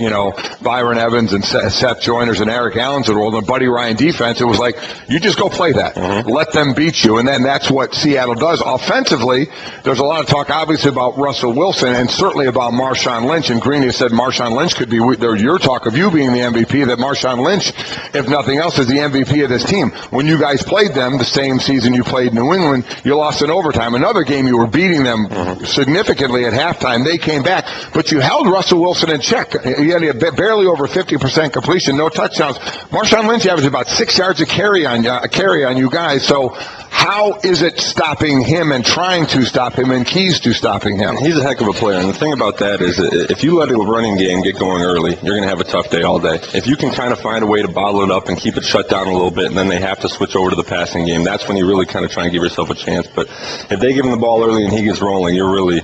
Byron Evans and Seth Joyners and Eric Allen's of the world and Buddy Ryan defense. It was like, you just go play that. Mm-hmm. Let them beat you. And then that's what Seattle does. Offensively, there's a lot of talk, obviously, about Russell Wilson and certainly about Marshawn Lynch. And Greeny said Marshawn Lynch could be your talk of you being the MVP, that Marshawn Lynch, if nothing else, is the MVP of this team. When you guys played them the same season you played New England, you lost in overtime. Another game you were beating them significantly at halftime. They came back, but you held Russell Wilson in check. He had barely over 50% completion, no touchdowns. Marshawn Lynch averaged about 6 yards a carry on you guys. So how is it stopping him and trying to stop him and keys to stopping him? He's a heck of a player, and the thing about that is if you let a running game get going early, you're going to have a tough day all day. If you can kind of find a way to bottle it up and keep it shut down a little bit, and then they have to switch over to the passing game, that's when you really kind of try and give yourself a chance. But if they give him the ball early and he gets rolling, you're really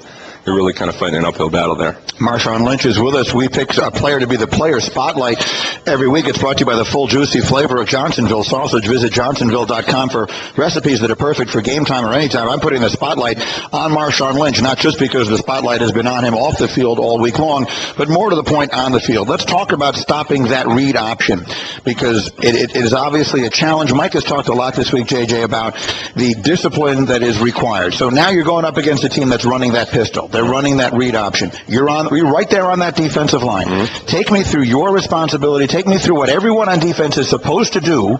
kind of fighting an uphill battle there. Marshawn Lynch is with us. We pick a player to be the player spotlight every week. It's brought to you by the full juicy flavor of Johnsonville sausage. Visit johnsonville.com for recipes that are perfect for game time or any time. I'm putting the spotlight on Marshawn Lynch, not just because the spotlight has been on him off the field all week long, but more to the point on the field. Let's talk about stopping that read option, because it is obviously a challenge. Mike has talked a lot this week, JJ, about the discipline that is required. So now you're going up against a team that's running that pistol. They're running that read option. You're right there on that defensive line. Mm-hmm. Take me through your responsibility. Take me through what everyone on defense is supposed to do,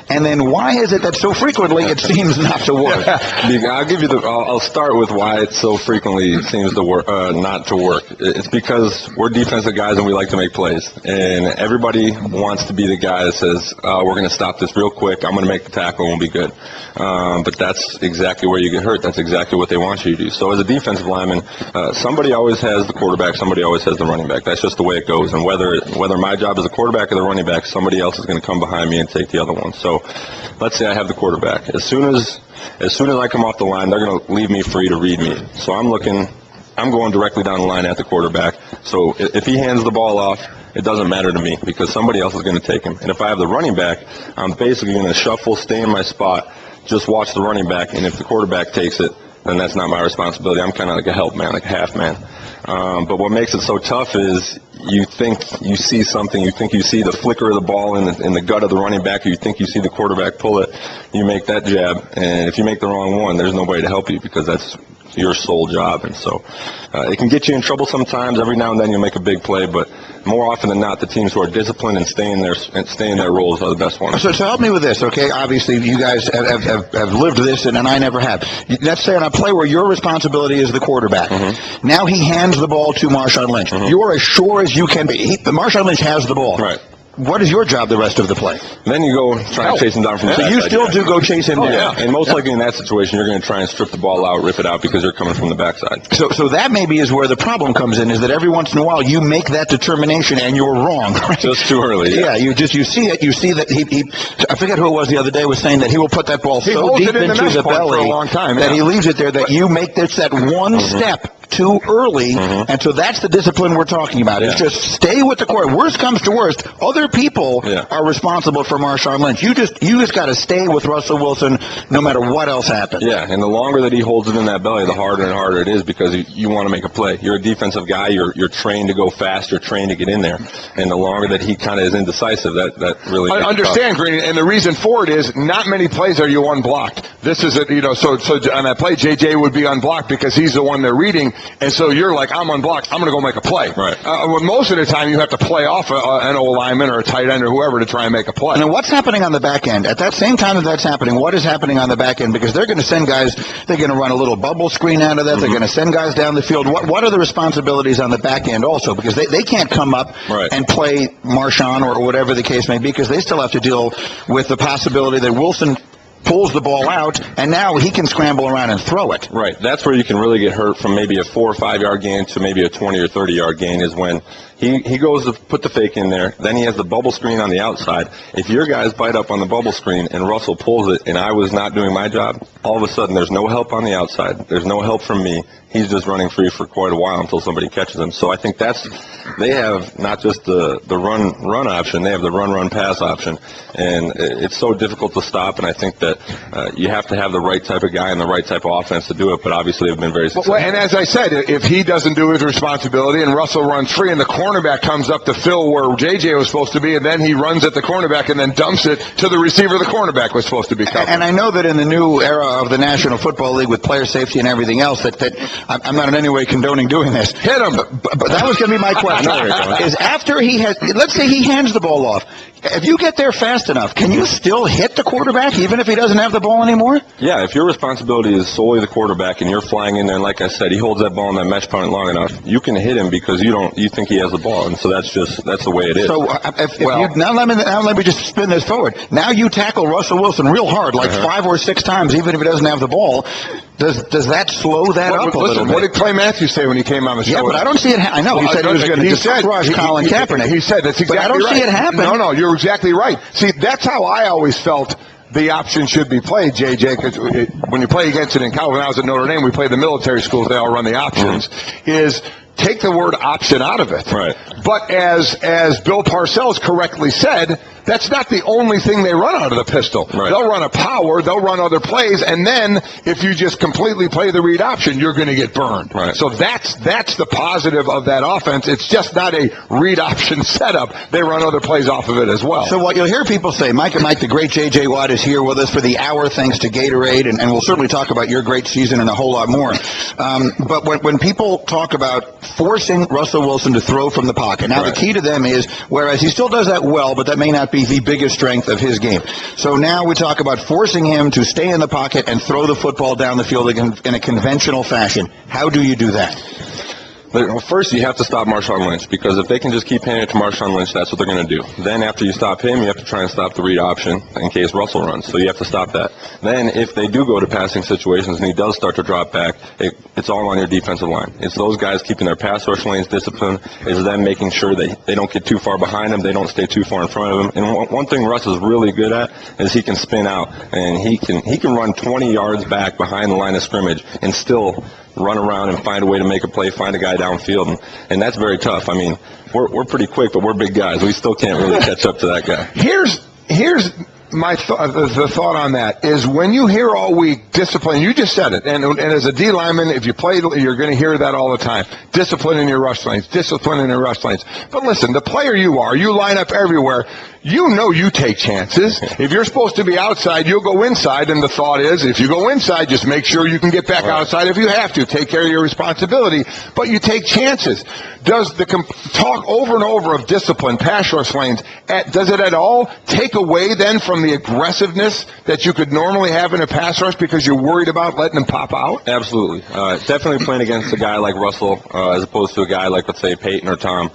and then why is it that so frequently it seems not to work? I'll start with why it so frequently seems to work, not to work. It's because we're defensive guys and we like to make plays, and everybody wants to be the guy that says, we're going to stop this real quick. I'm going to make the tackle and we'll be good. But that's exactly where you get hurt. That's exactly what they want you to do. So as a defensive lineman, somebody always has the quarterback, somebody always has the running back. That's just the way it goes. And whether my job is the quarterback or the running back, somebody else is going to come behind me and take the other one. So let's say I have the quarterback. As soon as I come off the line, they're going to leave me free to read me. So I'm going directly down the line at the quarterback. So if he hands the ball off, it doesn't matter to me because somebody else is going to take him. And if I have the running back, I'm basically going to shuffle, stay in my spot, just watch the running back, and if the quarterback takes it, then that's not my responsibility. I'm kind of like a help man, like a half man. But what makes it so tough is you think you see something, you think you see the flicker of the ball in the gut of the running back, or you think you see the quarterback pull it, you make that jab, and if you make the wrong one, there's nobody to help you because that's your sole job. And so it can get you in trouble sometimes. Every now and then you'll make a big play, but more often than not, the teams who are disciplined and stay in their roles are the best ones. So help me with this, okay? Obviously, you guys have lived this, and I never have. Let's say on a play where your responsibility is the quarterback. Mm-hmm. Now he hands the ball to Marshawn Lynch. Mm-hmm. You're as sure as you can be. Marshawn Lynch has the ball. Right. What is your job the rest of the play? Then you go try and chase him down from the backside. So you still do go chase him down? Yeah. And most likely in that situation, you're going to try and strip the ball out, rip it out, because you're coming from the backside. So that maybe is where the problem comes in, is that every once in a while you make that determination and you're wrong. Right? Just too early. Yeah, you see it. You see that he I forget who it was the other day was saying that he will put that ball so deep into the belly for a long time, that he leaves it there, that you make this that one step too early, and so that's the discipline we're talking about. It's just stay with the court. Worst comes to worst, other people are responsible for Marshawn Lynch. You just got to stay with Russell Wilson no matter what else happens. Yeah, and the longer that he holds it in that belly, the harder and harder it is, because you want to make a play. You're a defensive guy. You're trained to go fast. You're trained to get in there. And the longer that he kind of is indecisive, that really I understand, Green, and the reason for it is not many plays are you unblocked. This is so on that play, JJ would be unblocked because he's the one they're reading. And so you're like, I'm unblocked, I'm going to go make a play. Right. Well, most of the time you have to play off an O lineman or a tight end or whoever to try and make a play. And then what's happening on the back end? At that same time that's happening, what is happening on the back end? Because they're going to send guys, they're going to run a little bubble screen out of that. Mm-hmm. They're going to send guys down the field. What are the responsibilities on the back end also? Because they can't come up and play Marshawn or whatever the case may be, because they still have to deal with the possibility that Wilson pulls the ball out, and now he can scramble around and throw it. Right. That's where you can really get hurt from maybe a 4 or 5 yard gain to maybe a 20 or 30 yard gain, is when he goes to put the fake in there, then he has the bubble screen on the outside. If your guys bite up on the bubble screen and Russell pulls it and I was not doing my job, all of a sudden there's no help on the outside. There's no help from me. He's just running free for quite a while until somebody catches him. So I think they have not just the run option, they have the run pass option. And it's so difficult to stop, and I think that you have to have the right type of guy and the right type of offense to do it, but obviously they've been very successful. Well, and as I said, if he doesn't do his responsibility and Russell runs free and the cornerback comes up to fill where JJ was supposed to be, and then he runs at the cornerback and then dumps it to the receiver the cornerback was supposed to be covering. And I know that in the new era of the National Football League with player safety and everything else, that I'm not in any way condoning doing this. Hit him. But that was going to be my question. Is after he has, let's say he hands the ball off, if you get there fast enough, can you still hit the quarterback even if he doesn't have the ball anymore? Yeah, if your responsibility is solely the quarterback and you're flying in there, and like I said, he holds that ball in that mesh punt long enough, you can hit him because you think he has the ball, and so that's the way it is. So now let me just spin this forward. Now you tackle Russell Wilson real hard, like 5 or 6 times, even if he doesn't have the ball. Does that slow that up a little bit? What did Clay Matthews say when he came on the show? Yeah, but I don't see it. I know he said he was going to crush Colin Kaepernick. He said that's exactly right. But I don't see it happen. No, you're exactly right. See, that's how I always felt the option should be played, JJ, because when you play against it in college, when I was at Notre Dame, we played the military schools, they all run the options, is take the word option out of it. Right. But as Bill Parcells correctly said, that's not the only thing they run out of the pistol. Right. They'll run a power, they'll run other plays, and then if you just completely play the read option, you're going to get burned. Right. So that's the positive of that offense. It's just not a read option setup. They run other plays off of it as well. So what you'll hear people say, Mike and Mike, the great J.J. Watt is here with us for the hour, thanks to Gatorade, and we'll certainly talk about your great season and a whole lot more. But when people talk about forcing Russell Wilson to throw from the pocket, now the key to them is, whereas he still does that well, but that may not be the biggest strength of his game. So now we talk about forcing him to stay in the pocket and throw the football down the field in a conventional fashion. How do you do that? Well, first, you have to stop Marshawn Lynch, because if they can just keep handing it to Marshawn Lynch, that's what they're going to do. Then after you stop him, you have to try and stop the read option in case Russell runs. So you have to stop that. Then if they do go to passing situations and he does start to drop back, it's all on your defensive line. It's those guys keeping their pass rush lanes disciplined. It's them making sure that they don't get too far behind him, they don't stay too far in front of him. And one thing Russ is really good at is he can spin out, and he can run 20 yards back behind the line of scrimmage and still run around and find a way to make a play, find a guy downfield, and that's very tough. I mean, we're pretty quick, but we're big guys. We still can't really catch up to that guy. Here's my the thought on that is when you hear all week discipline, you just said it, and as a D lineman, if you play, you're going to hear that all the time. Discipline in your rush lanes, discipline in your rush lanes. But listen, the player you are, you line up everywhere. You know you take chances. If you're supposed to be outside, you'll go inside, and the thought is, if you go inside, just make sure you can get back outside if you have to. Take care of your responsibility, but you take chances. Does the talk over and over of discipline, pass rush lanes, does it at all take away then from the aggressiveness that you could normally have in a pass rush because you're worried about letting them pop out? Absolutely. Definitely playing against a guy like Russell as opposed to a guy like, let's say, Peyton or Tom.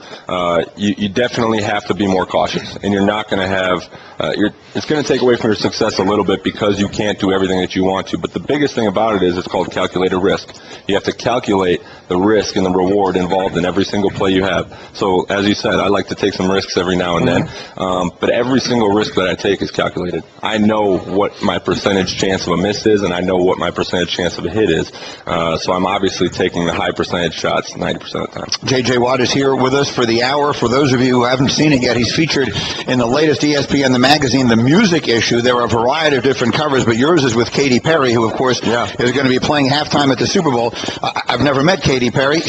You definitely have to be more cautious, and you're not going to have it's going to take away from your success a little bit because you can't do everything that you want to. But the biggest thing about it is it's called calculated risk. You have to calculate the risk and the reward involved in every single play you have. So, as you said, I like to take some risks every now and then, but every single risk that I take is calculated. I know what my percentage chance of a miss is, and I know what my percentage chance of a hit is. So I'm obviously taking the high percentage shots 90% of the time. J.J. Watt is here with us for the hour. For those of you who haven't seen it yet, he's featured in the latest ESPN The Magazine, The Music Issue. There are a variety of different covers, but yours is with Katy Perry, who, of course, is going to be playing halftime at the Super Bowl. I've never met Katy Perry.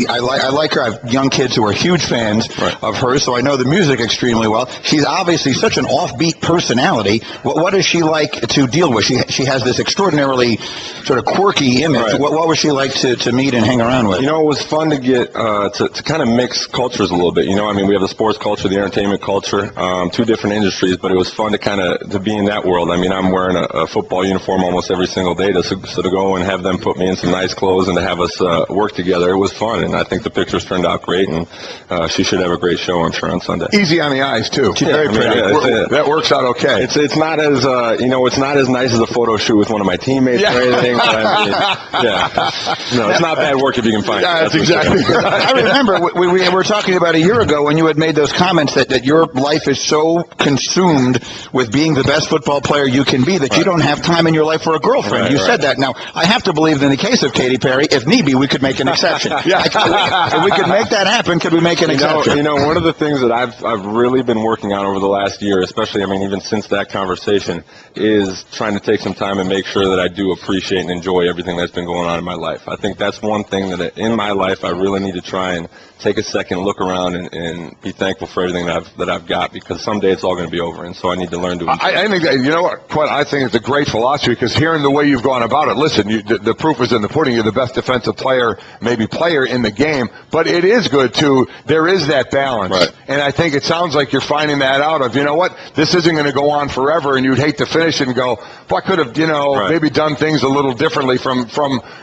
I like her. I have young kids who are huge fans of hers, so I know the music extremely well. She's obviously such an offbeat personality. What is she like to deal with? She has this extraordinarily sort of quirky image. What was she like to meet and hang around with? You know, it was fun to get to kind of mix cultures a little bit. You know, I mean, we have the sports culture, the entertainment culture, two different industries, but it was fun to to be in that world. I mean, I'm wearing a football uniform almost every single day, so to go and have them put me in some nice clothes and to have us work together, it was fun, and I think the pictures turned out great, and she should have a great show, I'm sure, on Sunday. Easy on the eyes, too. She's very pretty. That works out okay. It's not as it's not as nice as a photo shoot with one of my teammates or anything. But I mean, no, it's not bad work if you can find it. That's exactly right. I remember we were talking about a year ago when you had made those comments that your life is so consumed with being the best football player you can be that you don't have time in your life for a girlfriend. You said that. Now, I have to believe that in the case of Katy Perry, if need be, we could make an exception. If we could make that happen, could we make an exception? You know, one of the things that I've really been working on over the last year, especially, I mean, even since that conversation, is trying to take some time and make sure that I do appreciate and enjoy everything that's been going on in my life. I think that's one thing that in my life I really need to try and take a second, look around, and be thankful for everything that I've got, because someday it's all going to be over, and so I need to learn to enjoy it. I think that, you know what, I think it's a great philosophy, because hearing the way you've gone about it, listen, the proof is in the pudding. You're the best defensive player, maybe player in the game, but it is good, too. There is that balance, and I think it sounds like you're finding that out of, you know what, this isn't going to go on forever, and you'd hate to finish and go, well, I could have, maybe done things a little differently from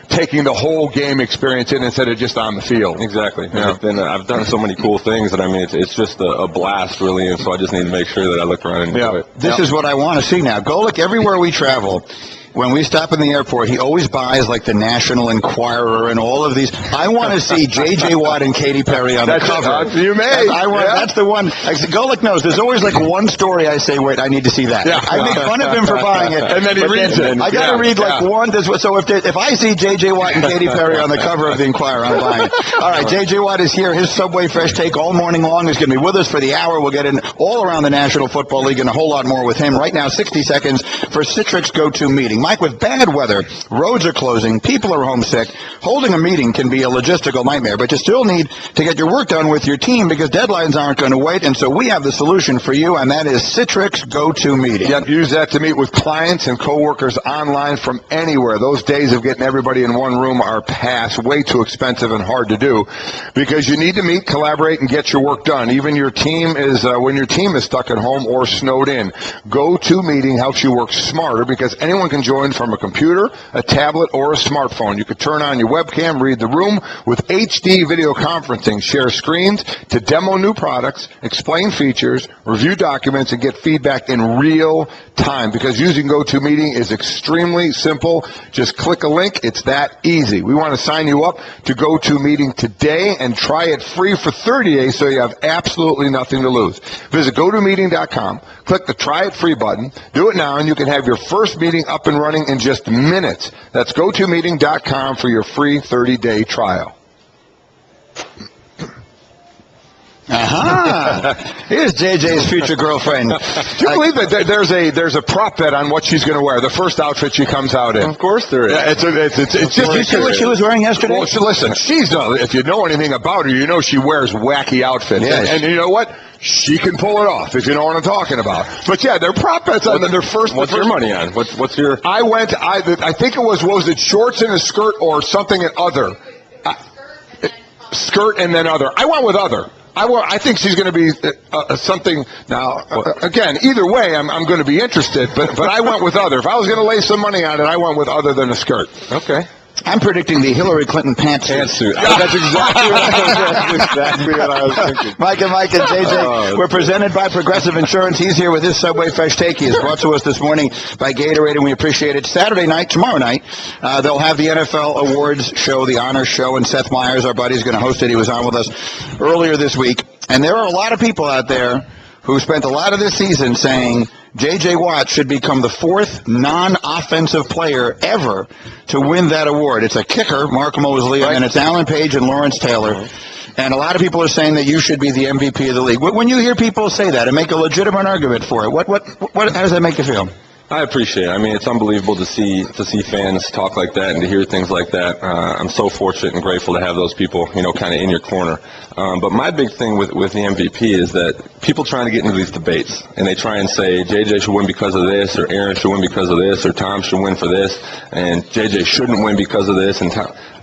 taking the whole game experience in instead of just on the field. Exactly. Yeah. I've done so many cool things that, I mean, it's just a blast, really, and so I just need to make sure that I look around and enjoy it. This is what I want to see now. Golic, everywhere we travel, when we stop in the airport, he always buys like the National Enquirer and all of these. I want to see J.J. Watt and Katy Perry on the cover. You may. That's the one. Golic knows. There's always like one story I say, wait, I need to see that. I make fun of him for buying it. And then he reads it. I got to read like one. So if I see J.J. Watt and Katy Perry on the cover of the Enquirer, I'm buying it. All right, J.J. Watt is here. His Subway Fresh Take all morning long is going to be with us for the hour. We'll get in all around the National Football League and a whole lot more with him. Right now, 60 seconds for Citrix Go-To Meeting. Mike, with bad weather, roads are closing, people are homesick, holding a meeting can be a logistical nightmare, but you still need to get your work done with your team because deadlines aren't going to wait, and so we have the solution for you, and that is Citrix Go-To Meeting. Yep, use that to meet with clients and coworkers online from anywhere. Those days of getting everybody in one room are past, way too expensive and hard to do, because you need to meet, collaborate, and get your work done. Even your team is, when your team is stuck at home or snowed in. Go-To Meeting helps you work smarter because anyone can join from a computer, a tablet, or a smartphone. You could turn on your webcam, read the room with HD video conferencing, share screens to demo new products, explain features, review documents, and get feedback in real time, because using GoToMeeting is extremely simple. Just click a link. It's that easy. We want to sign you up to GoToMeeting today and try it free for 30 days so you have absolutely nothing to lose. Visit GoToMeeting.com, click the Try It Free button, do it now, and you can have your first meeting up and running in just minutes. That's GoToMeeting.com for your free 30-day trial. Here's JJ's future girlfriend. Do you believe that there's a prop bet on what she's going to wear, the first outfit she comes out in? Of course there is. Yeah, it's just. Did you see what she was wearing yesterday? Well, listen, if you know anything about her, you know she wears wacky outfits. Yes. And you know what? She can pull it off, if you know what I'm talking about. But yeah, they're prop bets on their first. What's your money on? What's your? I think it was it shorts and a skirt or something and other. Skirt and then other. I went with other. I think she's going to be something. Now, again, either way, I'm going to be interested. But I went with other. If I was going to lay some money on it, I went with other than a skirt. Okay. I'm predicting the Hillary Clinton pantsuit. That's exactly what I was thinking. Mike and JJ, we're presented by Progressive Insurance. He's here with his Subway Fresh Take. He is brought to us this morning by Gatorade, and we appreciate it. Saturday night, tomorrow night, they'll have the NFL Awards show, the Honors Show, and Seth Meyers, our buddy, is going to host it. He was on with us earlier this week. And there are a lot of people out there who spent a lot of this season saying J.J. Watt should become the fourth non-offensive player ever to win that award. It's a kicker, Mark Mosley, and it's Alan Page and Lawrence Taylor. And a lot of people are saying that you should be the MVP of the league. When you hear people say that and make a legitimate argument for it, how does that make you feel? I appreciate it. I mean, it's unbelievable to see fans talk like that and to hear things like that. I'm so fortunate and grateful to have those people, kind of in your corner. But my big thing with the MVP is that people trying to get into these debates, and they try and say JJ should win because of this, or Aaron should win because of this, or Tom should win for this, and JJ shouldn't win because of this. And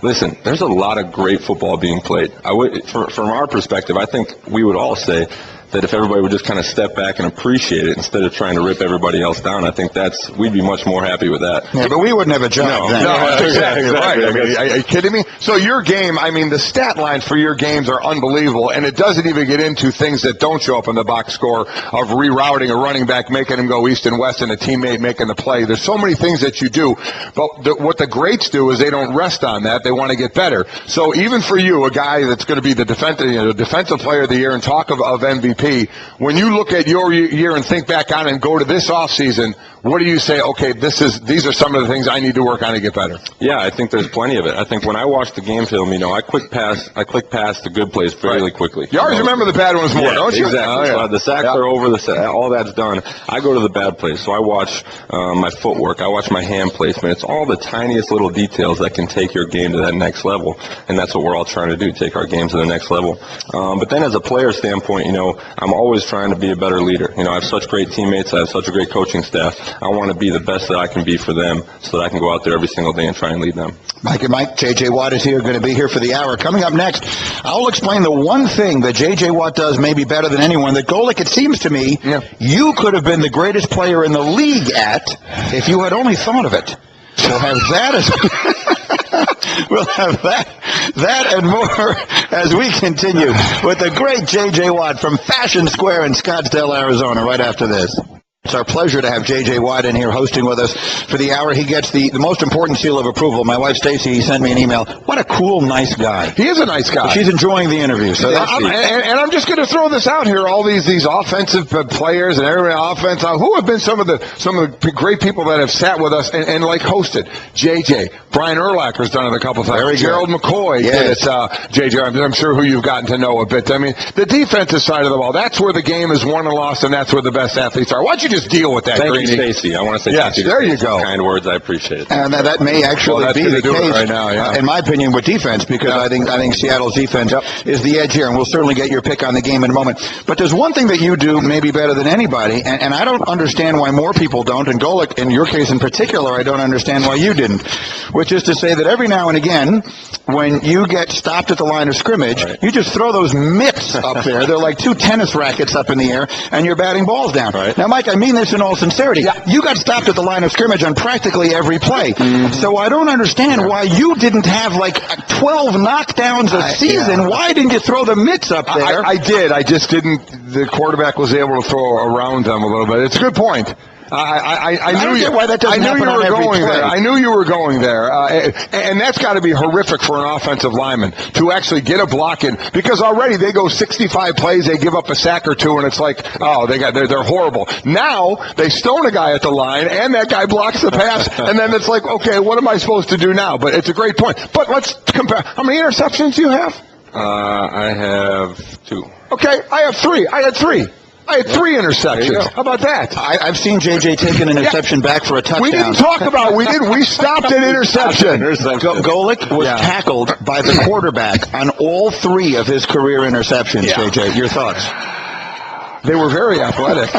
listen, there's a lot of great football being played. From our perspective, I think we would all say that if everybody would just kind of step back and appreciate it instead of trying to rip everybody else down, I think we'd be much more happy with that. Yeah, but we wouldn't have a job then. No, exactly right. I mean, are you kidding me? So your game, the stat lines for your games are unbelievable, and it doesn't even get into things that don't show up in the box score of rerouting a running back, making him go east and west, and a teammate making the play. There's so many things that you do, but what the greats do is they don't rest on that. They want to get better. So even for you, a guy that's going to be the defensive player of the year and talk of MVP, when you look at your year and think back on it and go to this offseason, what do you say, okay, these are some of the things I need to work on to get better? Yeah, I think there's plenty of it. I think when I watch the game film, I click past the good plays fairly quickly. You always remember the bad ones more, don't you? Exactly. So the sacks are over, all that's done. I go to the bad plays. So I watch my footwork. I watch my hand placement. It's all the tiniest little details that can take your game to that next level. And that's what we're all trying to do, take our game to the next level. But then as a player standpoint, I'm always trying to be a better leader. I have such great teammates. I have such a great coaching staff. I want to be the best that I can be for them so that I can go out there every single day and try and lead them. Mike and Mike, J.J. Watt is here, going to be here for the hour. Coming up next, I'll explain the one thing that J.J. Watt does maybe better than anyone. That Golick, it seems to me, you could have been the greatest player in the league at if you had only thought of it. We'll have that we'll have that and more as we continue with the great J.J. Watt from Fashion Square in Scottsdale, Arizona, right after this. It's our pleasure to have J.J. Watt in here hosting with us for the hour. He gets the most important seal of approval. My wife, Stacy, sent me an email. What a cool, nice guy. He is a nice guy. But she's enjoying the interview. So and I'm just going to throw this out here. All these offensive players and everybody offense. Who have been some of the great people that have sat with us and like hosted? J.J. Brian Urlacher's done it a couple times. Gerald McCoy did it. J.J. I'm sure who you've gotten to know a bit. The defensive side of the ball. That's where the game is won and lost, and that's where the best athletes are. Why don't you just deal with that? Thank you, Stacy. I want to say thank you. There you go. Kind words, I appreciate it. And that may actually be the case right now, in my opinion, with defense, because I think Seattle's defense is the edge here, and we'll certainly get your pick on the game in a moment. But there's one thing that you do maybe better than anybody, and I don't understand why more people don't, and Golick, in your case in particular, I don't understand why you didn't, which is to say that every now and again, when you get stopped at the line of scrimmage, you just throw those mitts up there. They're like two tennis rackets up in the air, and you're batting balls down. Now, Mike, I mean this in all sincerity. You got stopped at the line of scrimmage on practically every play. So I don't understand why you didn't have like 12 knockdowns a season. Why didn't you throw the mitts up there? I did. I just didn't. The quarterback was able to throw around them a little bit. It's a good point. I knew you. Why that doesn't I knew happen you were on every going play. there. I knew you were going there, and that's got to be horrific for an offensive lineman to actually get a block in, because already they go 65 plays, they give up a sack or two, and it's like, oh, they're horrible. Now they stone a guy at the line, and that guy blocks the pass, and then it's like, okay, what am I supposed to do now? But it's a great point. But let's compare. How many interceptions do you have? I have 2. Okay, I have 3. I had 3 interceptions. How about that? I've seen JJ take an interception back for a touchdown. We didn't talk about. We stopped at interception. Golick was tackled by the quarterback on all 3 of his career interceptions. JJ, your thoughts? They were very athletic.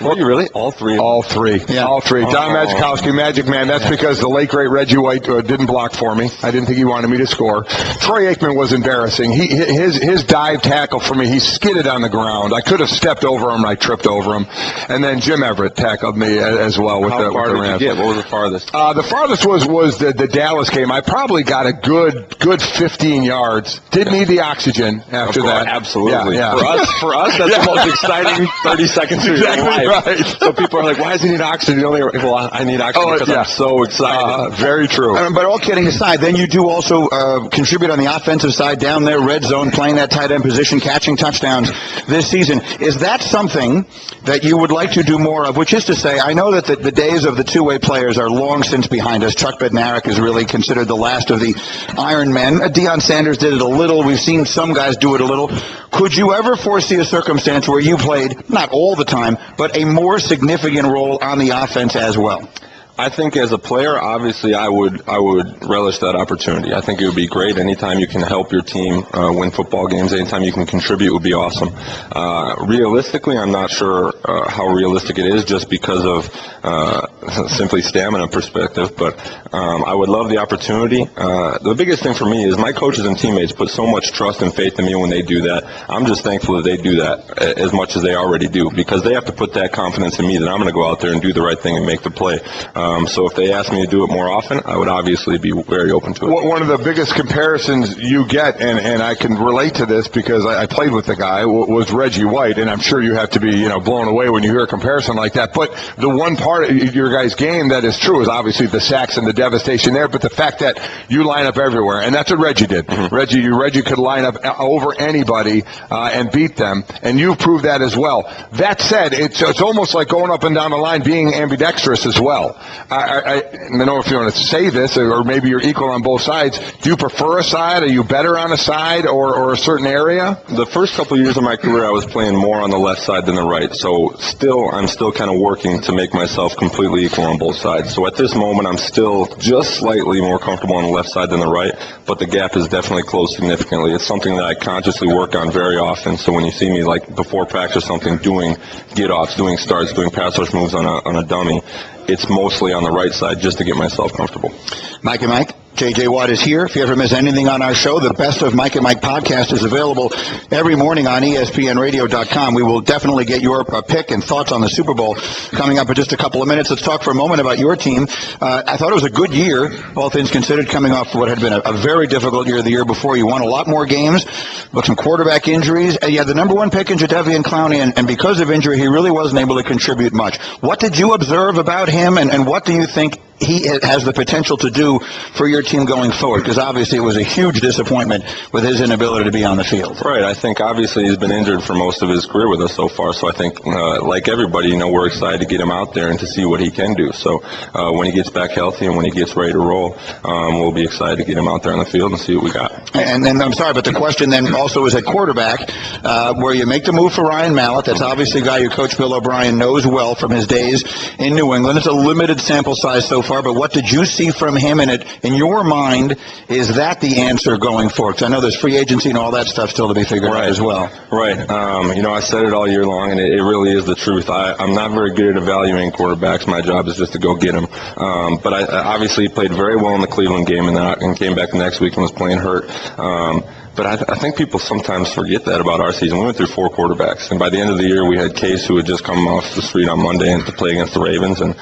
Were you really? All 3? All 3. Yeah. All 3. Don Majkowski, Magic Man. That's because the late, great Reggie White didn't block for me. I didn't think he wanted me to score. Troy Aikman was embarrassing. His dive tackle for me, he skidded on the ground. I could have stepped over him. I tripped over him. And then Jim Everett tackled me as well. How far did you get? What was the farthest? The farthest was the Dallas game. I probably got a good 15 yards. Didn't need the oxygen after that. Absolutely. Yeah. For us, that's the most exciting 30 seconds of your life. Right. So people are like, why does he need oxygen? Well, I need oxygen because I'm so excited. Very true. But all kidding aside, then you do also contribute on the offensive side down there, red zone, playing that tight end position, catching touchdowns this season. Is that something that you would like to do more of? Which is to say, I know that the days of the two-way players are long since behind us. Chuck Bednarik is really considered the last of the Iron Men. Deion Sanders did it a little. We've seen some guys do it a little. Could you ever foresee a circumstance where you played, not all the time, but a more significant role on the offense as well? I think as a player, obviously, I would relish that opportunity. I think it would be great. Anytime you can help your team win football games, anytime you can contribute would be awesome. Realistically, I'm not sure how realistic it is just because of simply stamina perspective, but I would love the opportunity. The biggest thing for me is my coaches and teammates put so much trust and faith in me when they do that. I'm just thankful that they do that as much as they already do, because they have to put that confidence in me that I'm going to go out there and do the right thing and make the play. So if they ask me to do it more often, I would obviously be very open to it. One of the biggest comparisons you get, and I can relate to this because I played with the guy, was Reggie White, and I'm sure you have to be blown away when you hear a comparison like that. But the one part of your guy's game that is true is obviously the sacks and the devastation there, but the fact that you line up everywhere, and that's what Reggie did. Mm-hmm. Reggie could line up over anybody and beat them, and you've proved that as well. That said, it's almost like going up and down the line being ambidextrous as well. I don't know if you want to say this, or maybe you're equal on both sides. Do you prefer a side? Are you better on a side or a certain area? The first couple of years of my career, I was playing more on the left side than the right. So I'm still kind of working to make myself completely equal on both sides. So at this moment, I'm still just slightly more comfortable on the left side than the right, but the gap is definitely closed significantly. It's something that I consciously work on very often. So when you see me, like before practice or something, doing get-offs, doing starts, doing pass rush moves on a dummy, it's mostly on the right side just to get myself comfortable. Mike and Mike, J.J. Watt is here. If you ever miss anything on our show, the Best of Mike and Mike podcast is available every morning on ESPNradio.com. We will definitely get your pick and thoughts on the Super Bowl coming up in just a couple of minutes. Let's talk for a moment about your team. I thought it was a good year, all things considered, coming off what had been a very difficult year the year before. You won a lot more games, but some quarterback injuries. And you had the number one pick in Jadeveon Clowney, and because of injury, he really wasn't able to contribute much. What did you observe about him, and what do you think he has the potential to do for your team going forward? Because obviously it was a huge disappointment with his inability to be on the field. Right. I think obviously he's been injured for most of his career with us so far. So I think, like everybody, we're excited to get him out there and to see what he can do. So when he gets back healthy and when he gets ready to roll, we'll be excited to get him out there on the field and see what we got. And then, I'm sorry, but the question then also is at quarterback, where you make the move for Ryan Mallett. That's obviously a guy your coach Bill O'Brien knows well from his days in New England. It's a limited sample size so far, but what did you see from him? And in your mind, is that the answer going forward? Because I know there's free agency and all that stuff still to be figured out as well. Right. I said it all year long, and it really is the truth. I'm not very good at evaluating quarterbacks. My job is just to go get them. But I obviously played very well in the Cleveland game and came back the next week and was playing hurt. But I think people sometimes forget that about our season. We went through 4 quarterbacks, and by the end of the year, we had Case, who had just come off the street on Monday and to play against the Ravens. And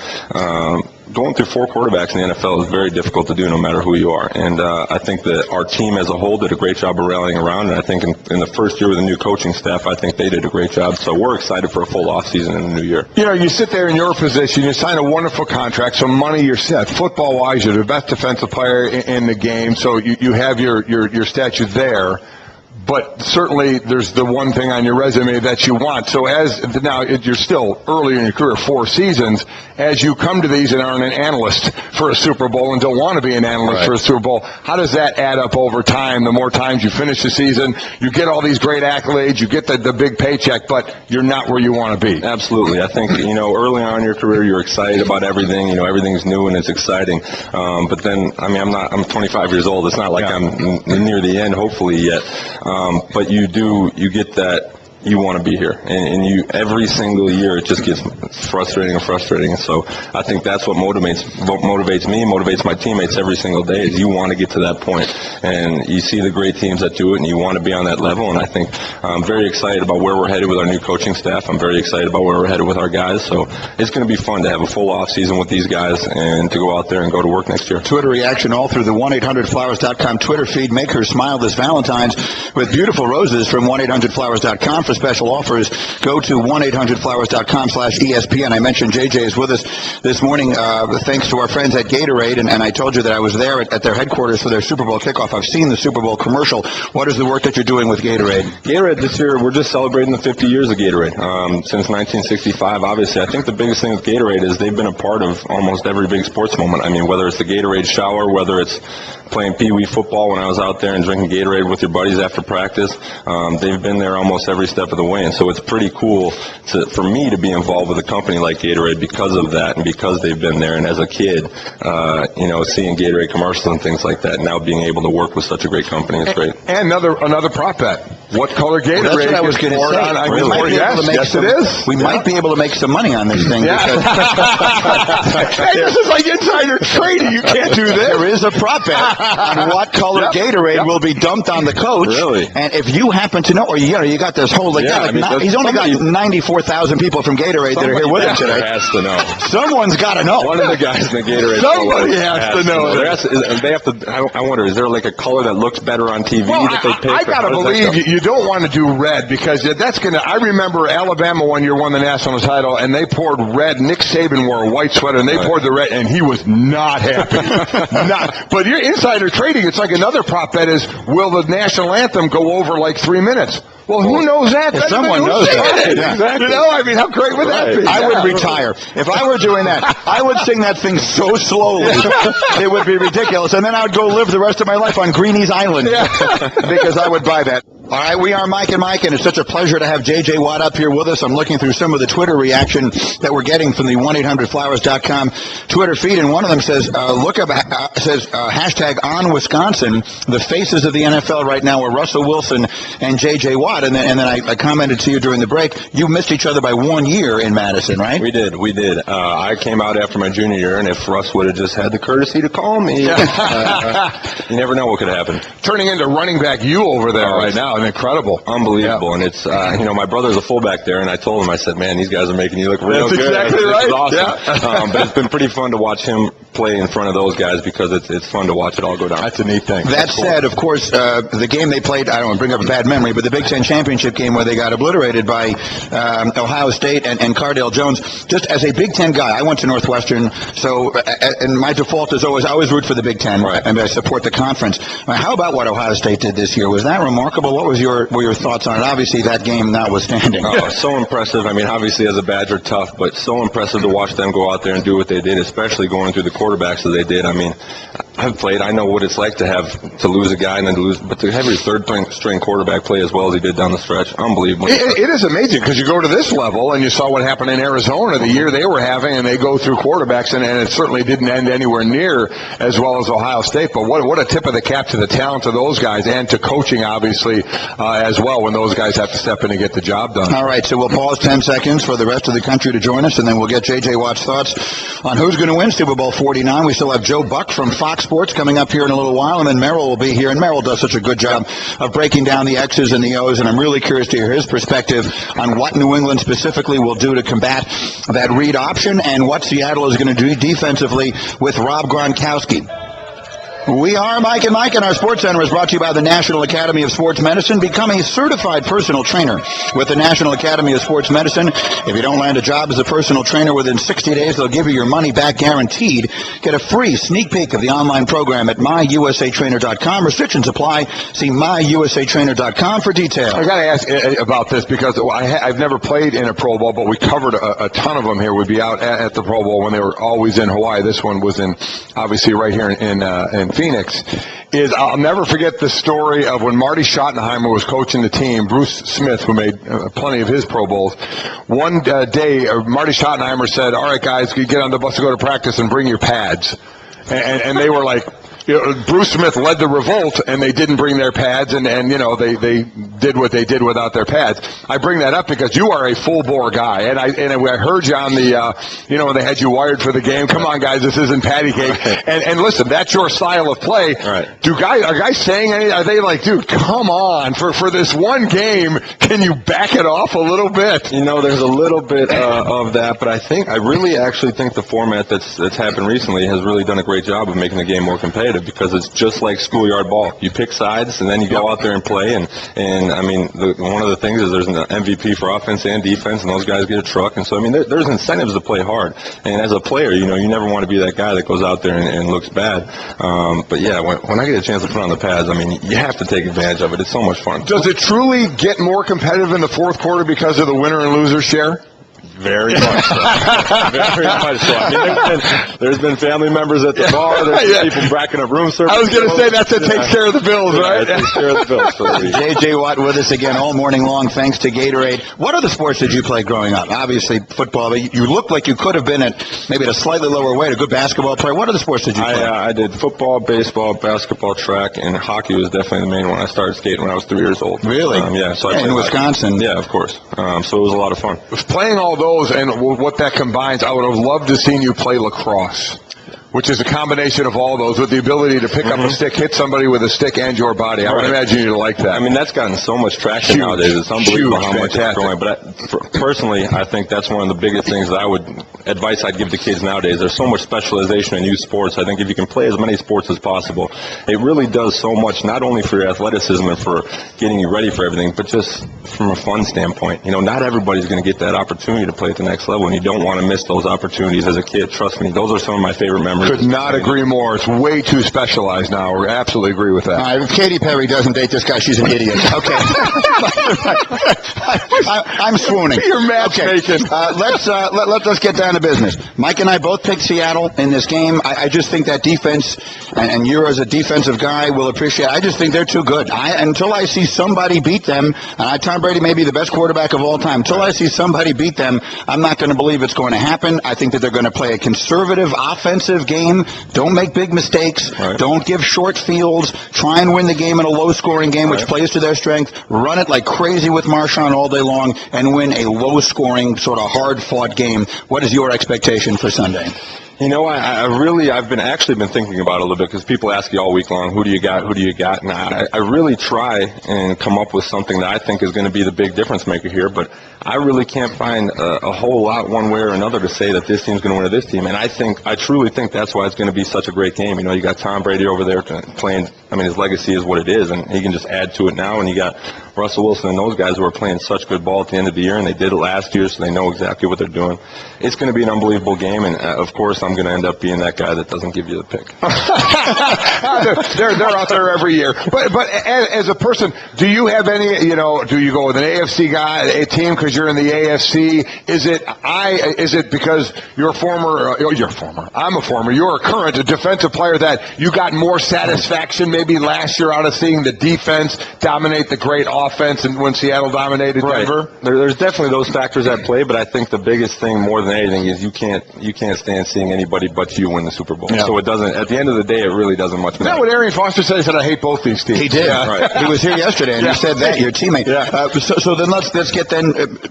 going through 4 quarterbacks in the NFL is very difficult to do, no matter who you are. And I think that our team as a whole did a great job of rallying around. And I think in the first year with the new coaching staff, I think they did a great job. So we're excited for a full offseason in the new year. You sit there in your position, you sign a wonderful contract, so money you're set. Football-wise, you're the best defensive player in the game, so you have your statue there. but certainly there's the one thing on your resume that you want. So you're still early in your career, 4 seasons, as you come to these and aren't an analyst for a Super Bowl and don't want to be an analyst for a Super Bowl, how does that add up over time? The more times you finish the season, you get all these great accolades, you get the big paycheck, but you're not where you want to be. Absolutely. I think, early on in your career, you're excited about everything. Everything's new and it's exciting. But then, I'm 25 years old. It's not like I'm near the end, hopefully, yet. But you get that you want to be here, and you every single year it just gets frustrating. And so I think that's what motivates me, motivates my teammates every single day. Is you want to get to that point, and you see the great teams that do it, and you want to be on that level. And I think I'm very excited about where we're headed with our new coaching staff. I'm very excited about where we're headed with our guys. So it's going to be fun to have a full off season with these guys and to go out there and go to work next year. Twitter reaction all through the 1-800-Flowers.com Twitter feed. Make her smile this Valentine's with beautiful roses from 1-800-Flowers.com. For special offers, go to 1-800-Flowers.com/ESPN. I mentioned JJ is with us this morning thanks to our friends at Gatorade, and I told you that I was there at their headquarters for their Super Bowl kickoff. I've seen the Super Bowl commercial. What is the work that you're doing with Gatorade? Gatorade this year, we're just celebrating the 50 years of Gatorade. Since 1965, obviously. I think the biggest thing with Gatorade is they've been a part of almost every big sports moment. I mean, whether it's the Gatorade shower, whether it's playing Pee Wee football when I was out there and drinking Gatorade with your buddies after practice, they've been there almost every step of the way. And so it's pretty cool for me to be involved with a company like Gatorade because of that and because they've been there. And as a kid, seeing Gatorade commercials and things like that, now being able to work with such a great company is great. And another prop bet. What color Gatorade? Well, that's what I was going to say. We might be able to make some money on this thing. Yeah. Hey, this is like insider trading. You can't do this. There is a prop bet on what color Gatorade will be dumped on the coach. Really? And if you happen to know, or you got this whole he's only got 94,000 people from Gatorade that are here with him today. Has to know. Someone's got to know. One of the guys in the Gatorade. Somebody has to know. They have to. I wonder, is there like a color that looks better on TV that they pick? I gotta believe you don't want to do red because that's gonna. I remember Alabama one year won the national title and they poured red. Nick Saban wore a white sweater and they poured the red and he was not happy. But your insider trading, it's like another prop bet is, will the national anthem go over like 3 minutes? Well, who knows that? Someone knows that. Yeah. Exactly. How great would that be? I would retire. If I were doing that, I would sing that thing so slowly, it would be ridiculous. And then I would go live the rest of my life on Greenie's Island because I would buy that. All right, we are Mike and Mike, and it's such a pleasure to have J.J. Watt up here with us. I'm looking through some of the Twitter reaction that we're getting from the 1-800-Flowers.com Twitter feed, and one of them says, hashtag on Wisconsin. The faces of the NFL right now are Russell Wilson and J.J. Watt. And then I commented to you during the break, you missed each other by 1 year in Madison, right? We did. I came out after my junior year, and if Russ would have just had the courtesy to call me, you never know what could happen. Turning into running back you over there right now. Incredible. Unbelievable. Yeah. And it's, my brother's a fullback there, and I told him, I said, man, these guys are making you look real good. That's exactly right. It's awesome. Yeah. But it's been pretty fun to watch him play in front of those guys because it's fun to watch it all go down. That's a neat thing. That said, of course, the game they played, I don't want to bring up a bad memory, but the Big Ten championship game where they got obliterated by Ohio State and Cardale Jones. Just as a Big Ten guy, I went to Northwestern, so and my default is I always root for the Big Ten, and I support the conference. How about what Ohio State did this year? Was that remarkable? What were your thoughts on it? Obviously, that game notwithstanding. So impressive. I mean, obviously, as a Badger, tough, but so impressive to watch them go out there and do what they did, especially going through the quarterbacks that they did. I mean, I've played. I know what it's like to lose a guy and then to lose, but to have your third-string quarterback play as well as he did down the stretch, unbelievable. It is amazing because you go to this level and you saw what happened in Arizona the year they were having, and they go through quarterbacks, and it certainly didn't end anywhere near as well as Ohio State. But what a tip of the cap to the talent of those guys and to coaching, obviously, as well, when those guys have to step in and get the job done. All right, so we'll pause 10 seconds for the rest of the country to join us, and then we'll get J.J. Watt's thoughts on who's going to win Super Bowl 49. We still have Joe Buck from Fox Sports coming up here in a little while, and then Merrill will be here, and Merrill does such a good job of breaking down the X's and the O's, and I'm really curious to hear his perspective on what New England specifically will do to combat that read option and what Seattle is going to do defensively with Rob Gronkowski. We are Mike and Mike, and our Sports Center is brought to you by the National Academy of Sports Medicine. Become a certified personal trainer with the National Academy of Sports Medicine. If you don't land a job as a personal trainer within 60 days, they'll give you your money back guaranteed. Get a free sneak peek of the online program at myusatrainer.com. Restrictions apply. See myusatrainer.com for details. I got to ask about this because I've never played in a Pro Bowl, but we covered a ton of them here. We'd be out at the Pro Bowl when they were always in Hawaii. This one was obviously right here in Phoenix. I'll never forget the story of when Marty Schottenheimer was coaching the team, Bruce Smith, who made plenty of his Pro Bowls. One day, Marty Schottenheimer said, all right, guys, you get on the bus to go to practice and bring your pads. And they were like, Bruce Smith led the revolt, and they didn't bring their pads, and they did what they did without their pads. I bring that up because you are a full-bore guy, and I heard you on the, when they had you wired for the game. Come on, guys, this isn't patty cake. And listen, that's your style of play. Right. Are guys saying anything? Are they like, dude, come on, for this one game, can you back it off a little bit? There's a little bit of that, but I really actually think the format that's happened recently has really done a great job of making the game more competitive, because it's just like schoolyard ball. You pick sides, and then you go out there and play. And I mean, one of the things is there's an MVP for offense and defense, and those guys get a truck. And so, I mean, there's incentives to play hard. And as a player, you never want to be that guy that goes out there and looks bad. But yeah, when I get a chance to put on the pads, I mean, you have to take advantage of it. It's so much fun. Does it truly get more competitive in the fourth quarter because of the winner and loser share? Very much so. Very much so. I mean, there's been family members at the bar. There's been people bracking up room service. I was going to say that takes care of the bills, right? It takes care of the bills for the week. J.J. Watt with us again all morning long, thanks to Gatorade. What other sports did you play growing up? Obviously, football. But you look like you could have been at a slightly lower weight, a good basketball player. What other sports did you play? I did football, baseball, basketball, track, and hockey was definitely the main one. I started skating when I was 3 years old. Really? Yeah. So I in Wisconsin. Yeah, of course. So it was a lot of fun. Playing all those and what that combines, I would have loved to seen you play lacrosse, which is a combination of all those with the ability to pick up a stick, hit somebody with a stick, and your body. I would imagine you'd like that. I mean, that's gotten so much traction nowadays. It's unbelievable how much it's growing. But personally, I think that's one of the biggest things that advice I'd give to kids nowadays. There's so much specialization in youth sports. I think if you can play as many sports as possible, it really does so much, not only for your athleticism and for getting you ready for everything, but just from a fun standpoint. Not everybody's going to get that opportunity to play at the next level, and you don't want to miss those opportunities as a kid. Trust me, those are some of my favorite memories. Could not agree more. It's way too specialized now. I absolutely agree with that. If Katy Perry doesn't date this guy, she's an idiot. Okay. I'm swooning. You're matchmaking. Okay. Let's get down to business. Mike and I both picked Seattle in this game. I just think that defense, and you're as a defensive guy will appreciate, I just think they're too good. Until I see somebody beat them, and Tom Brady may be the best quarterback of all time, until I see somebody beat them, I'm not going to believe it's going to happen. I think that they're going to play a conservative offensive game. Don't make big mistakes. Right. Don't give short fields. Try and win the game in a low-scoring game, which plays to their strength. Run it like crazy with Marshawn all day long and win a low-scoring, sort of hard-fought game. What is your expectation for Sunday? I've been thinking about it a little bit, because people ask you all week long, who do you got? And I really try and come up with something that I think is going to be the big difference maker here, but I really can't find a whole lot one way or another to say that this team's going to win or this team. And I truly think that's why it's going to be such a great game. You got Tom Brady over there playing. I mean, his legacy is what it is, and he can just add to it now. And you got Russell Wilson and those guys who are playing such good ball at the end of the year, and they did it last year, so they know exactly what they're doing. It's going to be an unbelievable game, and of course, I'm going to end up being that guy that doesn't give you the pick. they're out there every year. But as a person, do you have any? Do you go with an AFC guy, a team because you're in the AFC? Is it because you're a former? I'm a former. You're a current, a defensive player that you got more satisfaction maybe last year out of seeing the defense dominate the great offense, and when Seattle dominated Denver. There's definitely those factors at play, but I think the biggest thing more than anything is you can't stand seeing anybody but you win the Super Bowl. Yeah. So it doesn't. At the end of the day, it really doesn't much matter. Is that what Arian Foster said? He said, "I hate both these teams." He did. Yeah. Right. He was here yesterday, and he said that your teammate. Yeah. So then let's get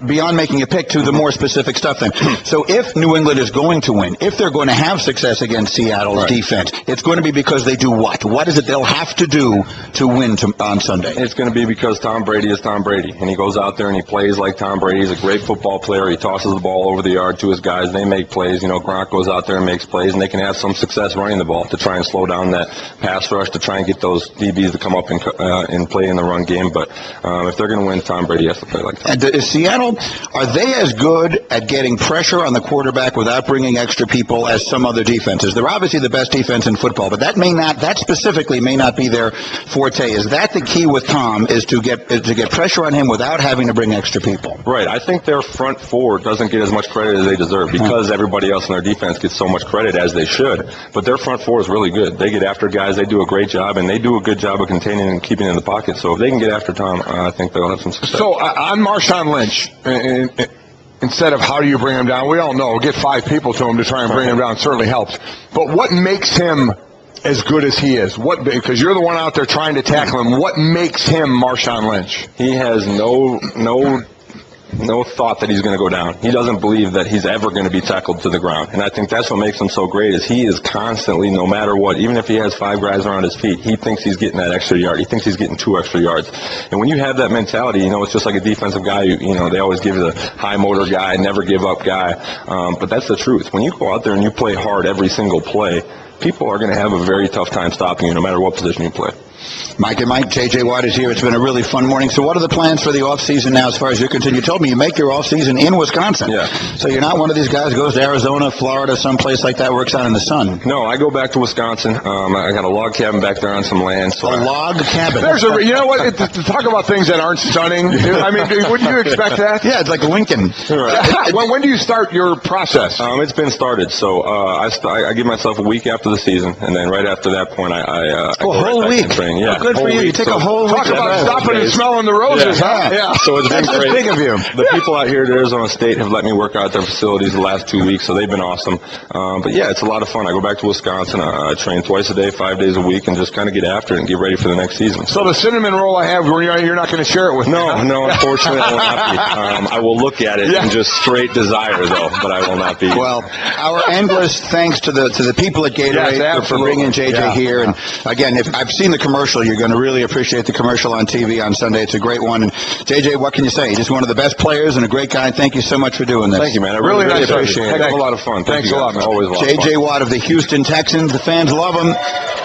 beyond making a pick to the more specific stuff. Then, so if New England is going to win, if they're going to have success against Seattle's defense, it's going to be because they do what? What is it they'll have to do to win on Sunday? It's going to be because Tom Tom Brady is Tom Brady, and he goes out there and he plays like Tom Brady. He's a great football player. He tosses the ball over the yard to his guys. They make plays. Gronk goes out there and makes plays, and they can have some success running the ball to try and slow down that pass rush, to try and get those DBs to come up and play in the run game. But if they're going to win, Tom Brady has to play like that. And is Seattle, are they as good at getting pressure on the quarterback without bringing extra people as some other defenses? They're obviously the best defense in football, but that specifically may not be their forte. Is that the key with Tom, is to get pressure on him without having to bring extra people? Right. I think their front four doesn't get as much credit as they deserve because everybody else in their defense gets so much credit, as they should. But their front four is really good. They get after guys. They do a great job, and they do a good job of containing and keeping in the pocket. So if they can get after Tom, I think they'll have some success. So on Marshawn Lynch, instead of how do you bring him down, we all know, get 5 people to him to try and bring him down certainly helps. But what makes him as good as he is? Because you're the one out there trying to tackle him. What makes him Marshawn Lynch? He has no thought that he's going to go down. He doesn't believe that he's ever going to be tackled to the ground. And I think that's what makes him so great, is he is constantly, no matter what, even if he has 5 guys around his feet, he thinks he's getting that extra yard. He thinks he's getting 2 extra yards. And when you have that mentality, it's just like a defensive guy. They always give the high motor guy, never give up guy. But that's the truth. When you go out there and you play hard every single play, people are going to have a very tough time stopping you no matter what position you play. Mike and Mike, J.J. Watt is here. It's been a really fun morning. So what are the plans for the off-season now as far as you're concerned? You told me you make your off-season in Wisconsin. Yeah. So you're not one of these guys who goes to Arizona, Florida, someplace like that, works out in the sun. No, I go back to Wisconsin. I got a log cabin back there on some land. So log cabin. You know what? To talk about things that aren't stunning, I mean, wouldn't you expect that? Yeah, it's like Lincoln. Right. When do you start your process? It's been started. So I give myself a week after the season, and then right after that point, I go a whole right week. back to training. Yeah, good for you. You take a whole week. Talk about stopping and smelling the roses, huh? Yeah. So it's been great. Big of you. The people out here at Arizona State have let me work out their facilities the last 2 weeks, so they've been awesome. But yeah, it's a lot of fun. I go back to Wisconsin. I train twice a day, 5 days a week, and just kind of get after it and get ready for the next season. So the cinnamon roll I have, you're not going to share it with me? No, unfortunately, I will not be. I will look at it in just straight desire, though, but I will not be. Well, our endless thanks to the people at Gatorade for bringing JJ here. And again, if I've seen the commercial, you're going to really appreciate the commercial on TV on Sunday. It's a great one. And JJ, what can you say? Just one of the best players and a great guy. Thank you so much for doing this. Thank you, man. I really nice appreciate it. Heck of a lot of fun. Thanks a lot, man. Always a lot of fun. JJ Watt of the Houston Texans. The fans love him.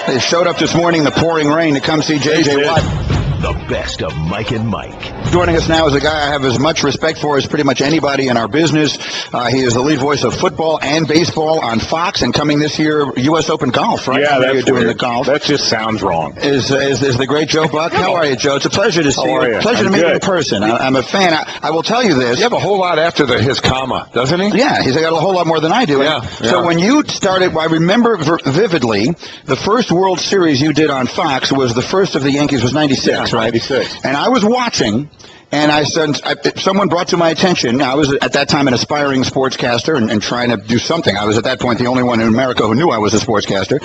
They showed up this morning in the pouring rain to come see JJ Watt. The best of Mike and Mike. Joining us now is a guy I have as much respect for as pretty much anybody in our business. He is the lead voice of football and baseball on Fox, and coming this year, U.S. Open golf, right? Yeah, you're doing weird. the golf. That just sounds wrong. Is the great Joe Buck? How are you, Joe? It's a pleasure to see How are you? Pleasure to I'm meet you in good. person. I'm a fan. I will tell you this. You have a whole lot after his comma, doesn't he? Yeah, he's got a whole lot more than I do. Yeah, So when you started, I remember vividly, the first World Series you did on Fox was the first of the Yankees was 96, right? 96. And I was watching, and I said, someone brought to my attention, I was at that time an aspiring sportscaster and trying to do something. I was at that point the only one in America who knew I was a sportscaster.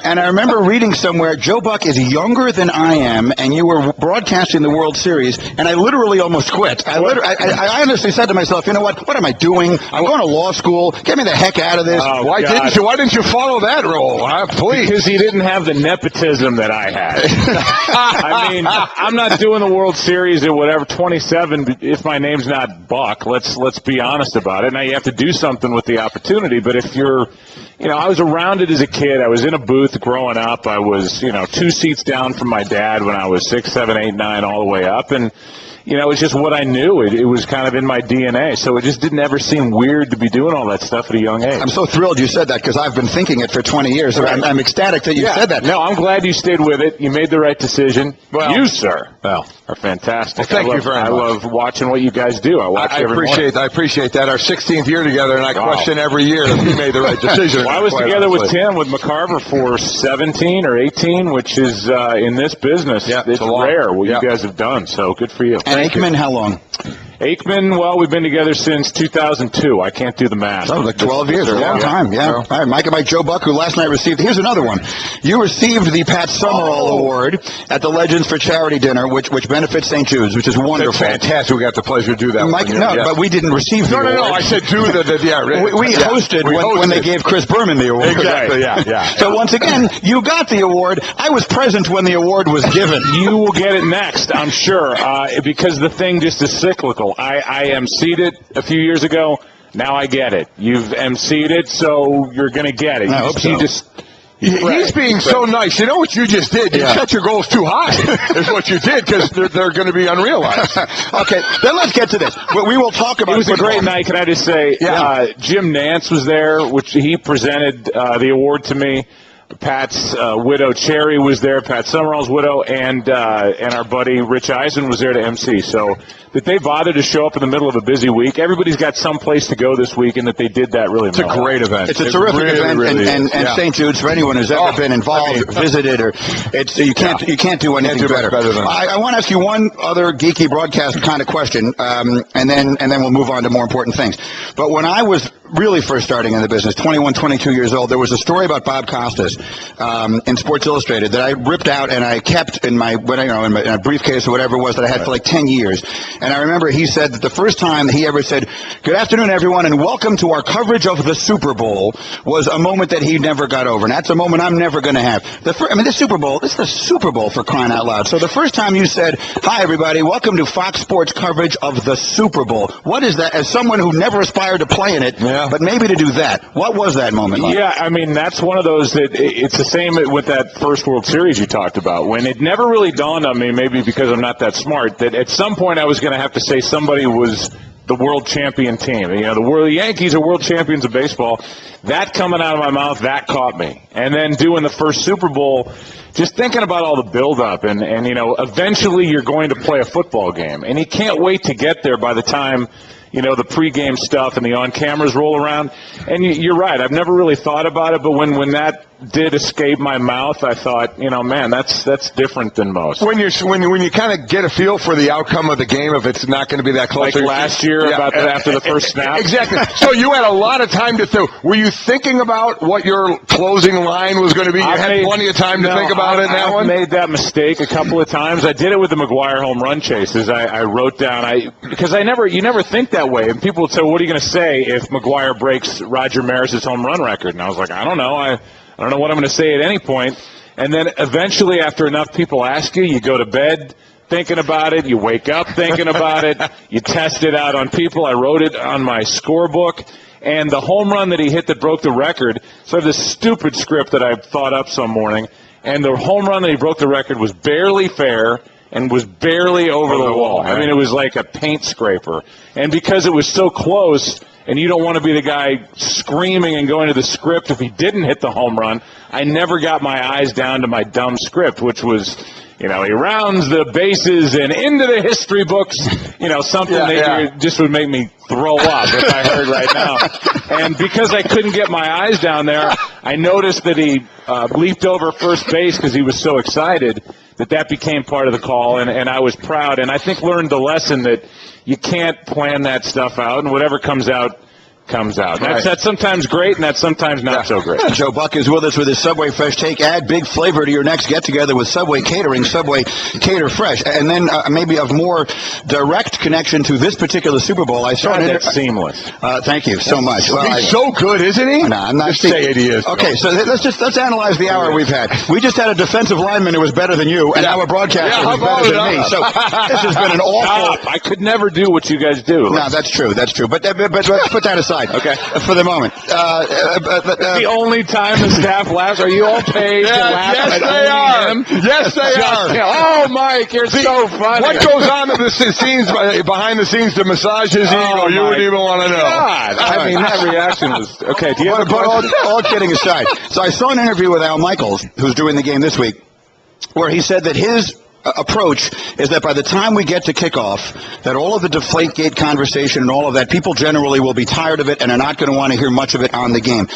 And I remember reading somewhere, Joe Buck is younger than I am, and you were broadcasting the World Series, and I literally almost quit. I honestly said to myself, you know what am I doing? I'm going to law school. Get me the heck out of this. Why didn't you follow that role? Please. Because he didn't have the nepotism that I had. I mean, I'm not doing the World Series at whatever 27 if my name's not Buck. Let's be honest about it. Now you have to do something with the opportunity, but if you're, I was around it as a kid. I was in a booth growing up. I was, 2 seats down from my dad when I was 6, 7, 8, 9, all the way up, and it was just what I knew. It was kind of in my DNA, so it just didn't ever seem weird to be doing all that stuff at a young age. I'm so thrilled you said that because I've been thinking it for 20 years. Right. I'm ecstatic that you said that. No, I'm glad you stayed with it. You made the right decision. Well, you, sir, are fantastic. Well, thank you very much. I love watching what you guys do. I watch every morning. I appreciate that. Our 16th year together, and I question every year that we made the right decision. Well, I was together with Tim, with McCarver for 17 or 18, which is in this business, it's rare what you guys have done. So good for you. And Aikman, how long? Aikman, well, we've been together since 2002. I can't do the math. Oh, like 12 years, a long time, yeah. All right, Mike and Mike, Joe Buck, who last night received, here's another one. You received the Pat Summerall Award at the Legends for Charity Dinner, which benefits St. Jude's, which is wonderful. That's fantastic. We got the pleasure to do that. Mike, but we didn't receive the award. No, I said do We hosted when they gave Chris Berman the award. Exactly, yeah. So once again, you got the award. I was present when the award was given. You will get it next, I'm sure, because the thing just is cyclical. I emceed it a few years ago. Now I get it. You've emceed it, so you're going to get it. I hope so. He's being so nice. You know what you just did? You set your goals too high, is what you did, because they're going to be unrealized. Okay, then let's get to this. We will talk about it. Was a great night, can I just say? Jim Nance was there, which he presented the award to me. Pat's widow, Cherry, was there, Pat Summerall's widow, and our buddy Rich Eisen was there to MC. So that they bothered to show up in the middle of a busy week. Everybody's got some place to go this week, and that they did that really well. It's a great event. It's a terrific event, and St. Jude's, for anyone who's ever been involved, visited, or you can't do anything better than I want to ask you one other geeky broadcast kind of question, and then we'll move on to more important things. But when I was really first starting in the business, 21, 22 years old, there was a story about Bob Costas in Sports Illustrated that I ripped out and I kept in my in a briefcase or whatever it was that I had for like 10 years. And I remember he said that the first time he ever said, "Good afternoon, everyone, and welcome to our coverage of the Super Bowl," was a moment that he never got over. And that's a moment I'm never going to have. The Super Bowl, this is the Super Bowl, for crying out loud. So the first time you said, "Hi, everybody, welcome to Fox Sports coverage of the Super Bowl," what is that? As someone who never aspired to play in it, but maybe to do that, what was that moment like? Yeah, I mean, that's one of those that it's the same with that first World Series you talked about, when it never really dawned on me, maybe because I'm not that smart, that at some point I was going to have to say somebody was the world champion team. You know, the Yankees are world champions of baseball. That coming out of my mouth, that caught me. And then doing the first Super Bowl, just thinking about all the buildup, and eventually you're going to play a football game, and you can't wait to get there by the time the pregame stuff and the on-cameras roll around. And you're right, I've never really thought about it, but when that did escape my mouth, I thought, man, that's different than most. When you kind of get a feel for the outcome of the game, if it's not going to be that close. Like last year, after the first snap? Exactly. So you had a lot of time to think. Were you thinking about what your closing line was going to be? You had plenty of time to think about it in that one? I made that mistake a couple of times. I did it with the McGuire home run chases. I wrote down, because you never think that way. And people would say, what are you going to say if McGuire breaks Roger Maris's home run record? And I was like, I don't know. I don't know what I'm going to say at any point. And then eventually, after enough people ask you, you go to bed thinking about it. You wake up thinking about it. You test it out on people. I wrote it on my scorebook. And the home run that he hit that broke the record, so I have this stupid script that I thought up some morning, and the home run that he broke the record was barely fair and was barely over the wall. I mean, it was like a paint scraper. And because it was so close, and you don't want to be the guy screaming and going to the script if he didn't hit the home run, I never got my eyes down to my dumb script, which was, he rounds the bases and into the history books, something that just would make me throw up if I heard right now. And because I couldn't get my eyes down there, I noticed that he leaped over first base because he was so excited that became part of the call, and I was proud. And I think learned the lesson that you can't plan that stuff out, and whatever comes out, comes out. That's sometimes great, and that's sometimes not so great. Joe Buck is with us with his Subway Fresh Take. Add big flavor to your next get-together with Subway Catering, Subway Cater Fresh. And then maybe of more direct connection to this particular Super Bowl, I saw that's seamless. Thank you so much. He's so good, isn't he? No, I'm not just saying he is. Okay, so let's analyze the hour we've had. We just had a defensive lineman who was better than you, and now a broadcaster who's better than me. So this has been an awful... I could never do what you guys do. No, that's true. But let's put that aside. Okay. For the moment. The only time the staff laughs, are you all paid to laugh at him? Yes, they are. Oh, Mike, you're so funny. What goes on in the scenes, behind the scenes to massage his ego? You wouldn't even want to know. God. I mean, that reaction was... Okay, do you have all kidding aside. So I saw an interview with Al Michaels, who's doing the game this week, where he said that his approach is that by the time we get to kickoff, that all of the Deflategate conversation and all of that, people generally will be tired of it and are not going to want to hear much of it on the game.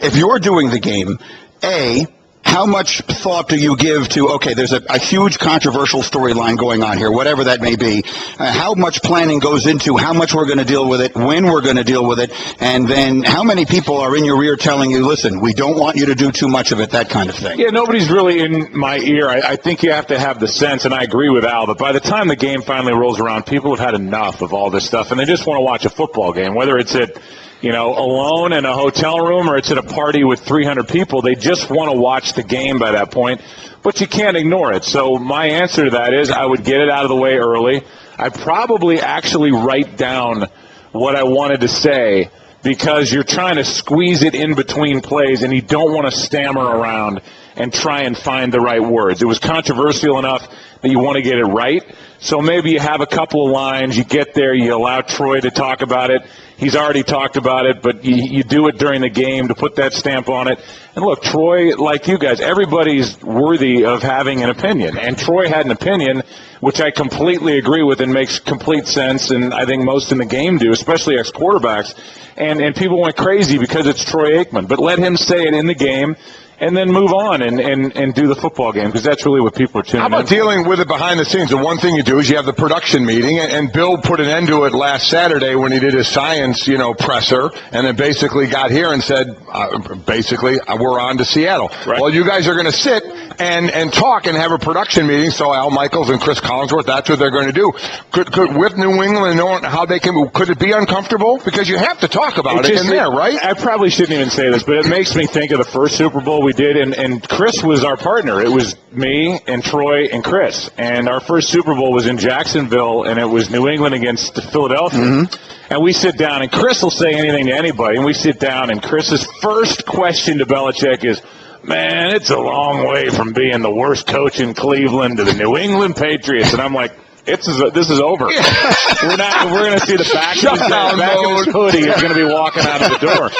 If you're doing the game, A, how much thought do you give to, okay, there's a huge controversial storyline going on here, whatever that may be. How much planning goes into how much we're going to deal with it, when we're going to deal with it, and then how many people are in your ear telling you, listen, we don't want you to do too much of it, that kind of thing? Yeah, nobody's really in my ear. I think you have to have the sense, and I agree with Al, that by the time the game finally rolls around, people have had enough of all this stuff, and they just want to watch a football game, whether it's at alone in a hotel room or it's at a party with 300 people. They just want to watch the game by that point, but you can't ignore it. So my answer to that is I would get it out of the way early. I'd probably actually write down what I wanted to say, because you're trying to squeeze it in between plays and you don't want to stammer around and try and find the right words. It was controversial enough that you want to get it right. So maybe you have a couple of lines, you get there, you allow Troy to talk about it. He's already talked about it, but you do it during the game to put that stamp on it. And look, Troy, like you guys, everybody's worthy of having an opinion. And Troy had an opinion, which I completely agree with and makes complete sense, and I think most in the game do, especially ex-quarterbacks. And people went crazy because it's Troy Aikman. But let him say it in the game, and then move on and do the football game, because that's really what people are tuning in. How about dealing with it behind the scenes? The one thing you do is you have the production meeting, and Bill put an end to it last Saturday when he did his science, presser, and then basically got here and said, we're on to Seattle. Right. Well, you guys are going to sit and talk and have a production meeting, so Al Michaels and Chris Collinsworth, that's what they're going to do. Could with New England, knowing how they can, could it be uncomfortable? Because you have to talk about it in there, right? I probably shouldn't even say this, but it makes me think of the first Super Bowl we did, and Chris was our partner. It was me and Troy and Chris, and our first Super Bowl was in Jacksonville, and it was New England against Philadelphia. Mm-hmm. And we sit down, and Chris will say anything to anybody, and we sit down, and Chris's first question to Belichick is, man, it's a long way from being the worst coach in Cleveland to the New England Patriots. And I'm like, this is over. We're going to see the back of his hoodie. He's going to be walking out of the door.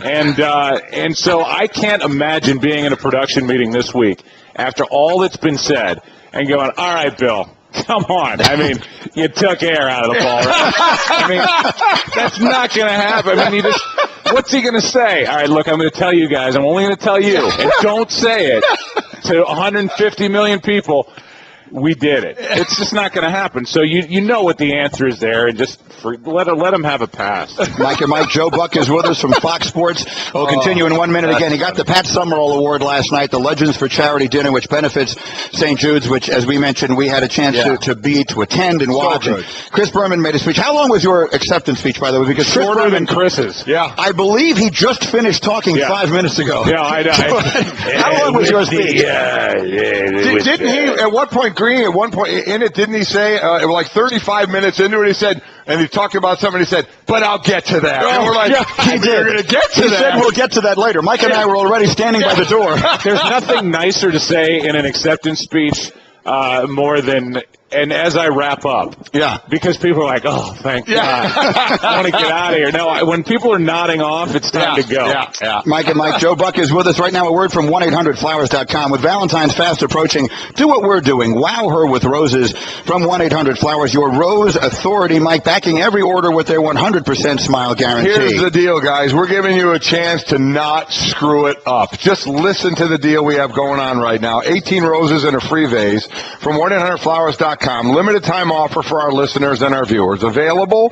And so I can't imagine being in a production meeting this week after all that's been said and going, all right, Bill, come on. I mean, you took air out of the ball, right? I mean, that's not going to happen. I mean, what's he going to say? All right, look, I'm going to tell you guys. I'm only going to tell you. And don't say it to 150 million people. We did it. It's just not going to happen. So you know what the answer is there, and just let them have a pass. Mike and Mike, Joe Buck is with us from Fox Sports. We'll continue in 1 minute again. He got the Pat Summerall Award last night, the Legends for Charity dinner, which benefits St. Jude's, which, as we mentioned, we had a chance to attend and watch. So Chris Berman made a speech. How long was your acceptance speech, by the way? Because Chris Shorter Berman, than Chris's. Yeah. I believe he just finished talking 5 minutes ago. Yeah, I know. How long was your speech? Didn't he, at one point, Green, in it, didn't he say, like 35 minutes into it, he said, and he talked about something, he said, but I'll get to that. And we're like, you're going to get to that. He said we'll get to that later. Mike and I were already standing by the door. There's nothing nicer to say in an acceptance speech more than, and as I wrap up. Yeah. Because people are like, oh, thank God. I want to get out of here. No, when people are nodding off, it's time to go. Yeah. Mike and Mike, Joe Buck is with us right now. A word from 1-800-Flowers.com. With Valentine's fast approaching, do what we're doing. Wow her with roses from 1-800-Flowers. Your rose authority, Mike, backing every order with their 100% smile guarantee. Here's the deal, guys. We're giving you a chance to not screw it up. Just listen to the deal we have going on right now. 18 roses and a free vase from 1-800-Flowers.com. Limited time offer for our listeners and our viewers. Available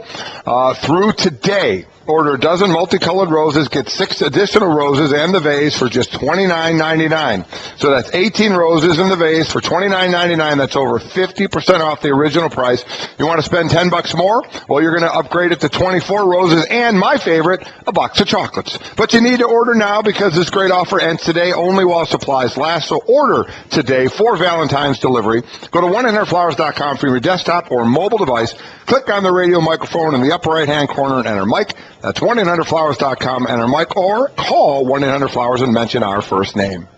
through today. Order a dozen multicolored roses, get 6 additional roses and the vase for just $29.99. So that's 18 roses in the vase for $29.99. That's over 50% off the original price. You want to spend $10 more? Well, you're going to upgrade it to 24 roses and, my favorite, a box of chocolates. But you need to order now because this great offer ends today only while supplies last. So order today for Valentine's delivery. Go to 1-800-Flowers.com for your desktop or mobile device. Click on the radio microphone in the upper right-hand corner and enter Mike. That's 1-800-Flowers.com, enter Mike, or call 1-800-Flowers and mention our first name.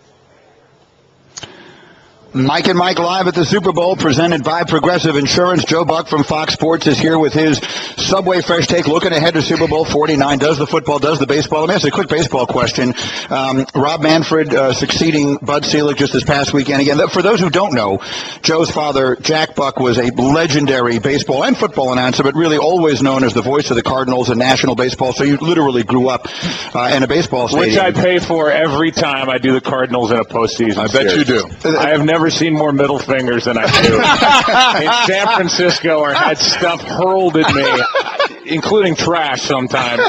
Mike and Mike live at the Super Bowl, presented by Progressive Insurance. Joe Buck from Fox Sports is here with his Subway Fresh Take, looking ahead to Super Bowl 49. Does the football, does the baseball? Let me ask you a quick baseball question. Rob Manfred succeeding Bud Selig just this past weekend. Again, for those who don't know, Joe's father, Jack Buck, was a legendary baseball and football announcer, but really always known as the voice of the Cardinals in national baseball. So you literally grew up in a baseball stadium. Which I pay for every time I do the Cardinals in a postseason I bet series. you do. I have never seen more middle fingers than I do in San Francisco, or had stuff hurled at me, including trash sometimes.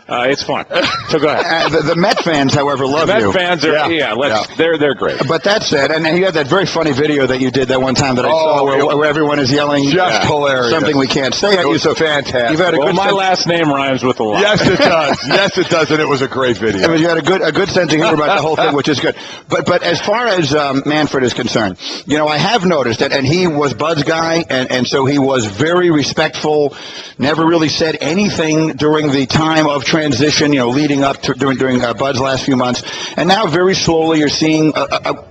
It's fun. So go ahead. The Met fans, however, love the you. Met fans are, they're great. But that said, and you had that very funny video that you did that one time that I saw where everyone is yelling hilarious. Something we can't say at you. So fantastic. You've had a my last name rhymes with a lot. Yes, it does. Yes, it does, and it was a great video. I mean, you had a good sense of humor about the whole thing, which is good. But as far as Manfred is concerned, I have noticed that, and he was Bud's guy, and so he was very respectful, never really said anything during the time of transition, leading up to during Bud's last few months. And now very slowly you're seeing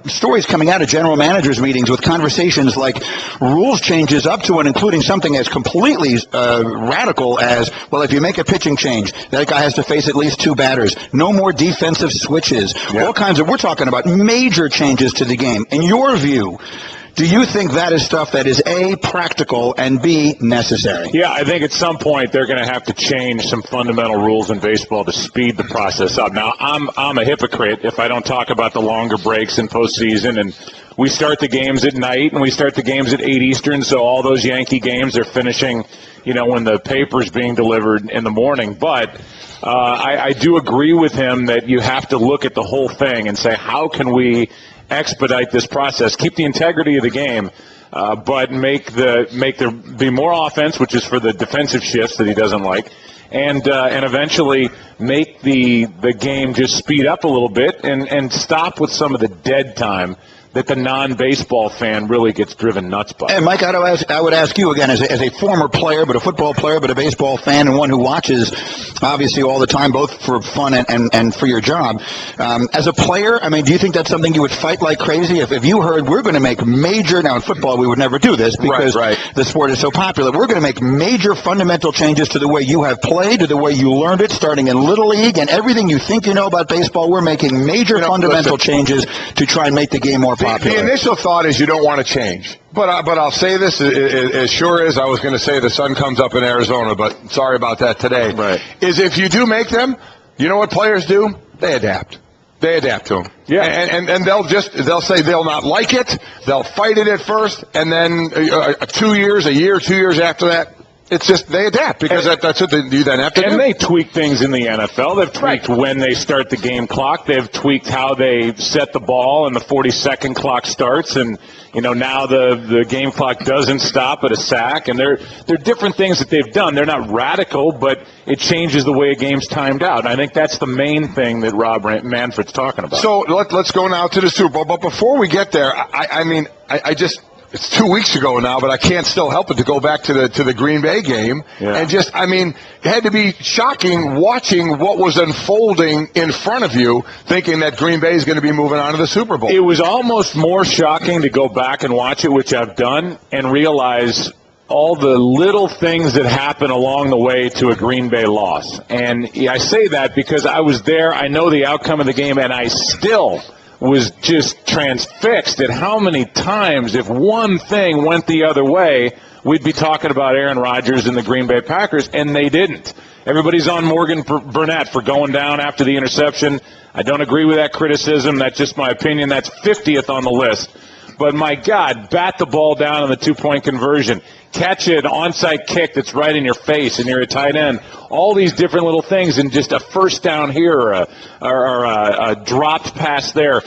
stories coming out of general managers meetings with conversations like rules changes up to and including something as completely radical as, well, if you make a pitching change, that guy has to face at least 2 batters. No more defensive switches. All kinds of, we're talking about major changes to the game. In your view, do you think that is stuff that is A, practical, and B, necessary? Yeah, I think at some point they're going to have to change some fundamental rules in baseball to speed the process up. Now, I'm a hypocrite if I don't talk about the longer breaks in postseason, and we start the games at night and we start the games at 8 Eastern, so all those Yankee games are finishing, when the paper's being delivered in the morning. But I do agree with him that you have to look at the whole thing and say, how can we expedite this process, keep the integrity of the game, but make there be more offense, which is for the defensive shifts that he doesn't like, and eventually make the game just speed up a little bit and stop with some of the dead time that the non-baseball fan really gets driven nuts by. And Mike, I would ask you again, as a former player, but a football player, but a baseball fan, and one who watches obviously all the time, both for fun and for your job. As a player, I mean, do you think that's something you would fight like crazy? If you heard we're going to make major, now in football we would never do this because the sport is so popular, we're going to make major fundamental changes to the way you have played, to the way you learned it, starting in Little League, and everything you think you know about baseball, we're making major fundamental changes to try and make the game more popular. The initial thought is you don't want to change. But I'll say this, as sure as I was going to say the sun comes up in Arizona, but sorry about that today, is if you do make them, you know what players do? They adapt. They adapt to them. Yeah. And they'll say they'll not like it, they'll fight it at first, and then 2 years, a year, 2 years after that, it's just they adapt because that's what you then have to do. And they tweak things in the NFL. They've tweaked when they start the game clock. They've tweaked how they set the ball and the 40-second clock starts. And, now the game clock doesn't stop at a sack. And they're different things that they've done. They're not radical, but it changes the way a game's timed out. And I think that's the main thing that Rob Manfred's talking about. So let's go now to the Super Bowl. But before we get there, I just... It's 2 weeks ago now, but I can't still help it to go back to the Green Bay game. Yeah. And it had to be shocking watching what was unfolding in front of you, thinking that Green Bay is going to be moving on to the Super Bowl. It was almost more shocking to go back and watch it, which I've done, and realize all the little things that happen along the way to a Green Bay loss. And I say that because I was there, I know the outcome of the game, and I still was just transfixed at how many times, if one thing went the other way, we'd be talking about Aaron Rodgers and the Green Bay Packers, and they didn't. Everybody's on Morgan Burnett for going down after the interception. I don't agree with that criticism. That's just my opinion. That's 50th on the list. But, my God, bat the ball down on the two-point conversion. Catch an onside kick that's right in your face and you're a tight end. All these different little things, and just a first down here or a dropped pass there.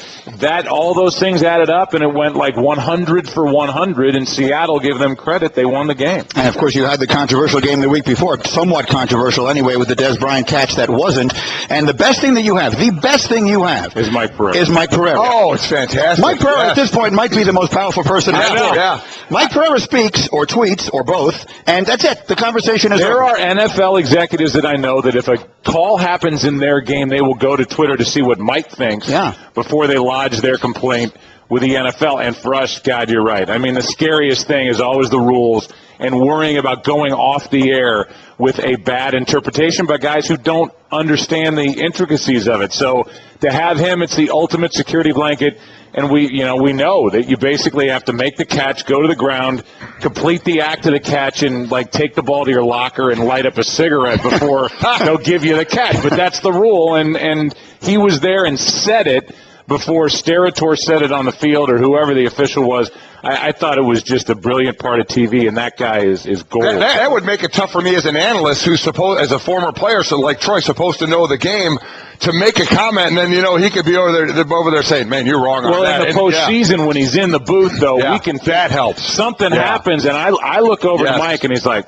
All those things added up, and it went like 100 for 100, and Seattle, give them credit, they won the game. And, of course, you had the controversial game the week before, somewhat controversial anyway, with the Des Bryant catch that wasn't. And the best thing you have is Mike Pereira. Oh, it's fantastic. Mike Pereira, at this point, might be the most powerful person in the sport. Yeah. Mike Pereira speaks or tweets or both, and that's it. The conversation is There over. are NFL executives that I know that if a call happens in their game, they will go to Twitter to see what Mike thinks before they lodge their complaint with the NFL. And for us, God, you're right. I mean, the scariest thing is always the rules and worrying about going off the air with a bad interpretation by guys who don't understand the intricacies of it. So to have him, it's the ultimate security blanket. And we know that you basically have to make the catch, go to the ground, complete the act of the catch, and like take the ball to your locker and light up a cigarette before they'll give you the catch. But that's the rule, and he was there and said it before Sterator said it on the field or whoever the official was. I thought it was just a brilliant part of TV, and that guy is gold. That would make it tough for me as an analyst who's supposed, as a former player, so like Troy, supposed to know the game, to make a comment, and then, he could be over there saying, man, you're wrong on that. Well, in the postseason, when he's in the booth, though, that helps. Something happens, and I look over to Mike, and he's like,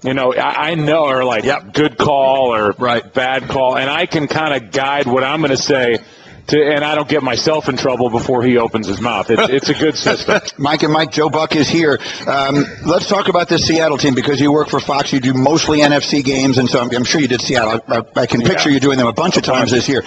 I know, or like, good call or bad call, and I can kind of guide what I'm going to say, and I don't get myself in trouble before he opens his mouth. It's a good system. Mike and Mike, Joe Buck is here. Let's talk about this Seattle team, because you work for Fox. You do mostly NFC games, and so I'm sure you did Seattle. I can picture you doing them a bunch of times this year.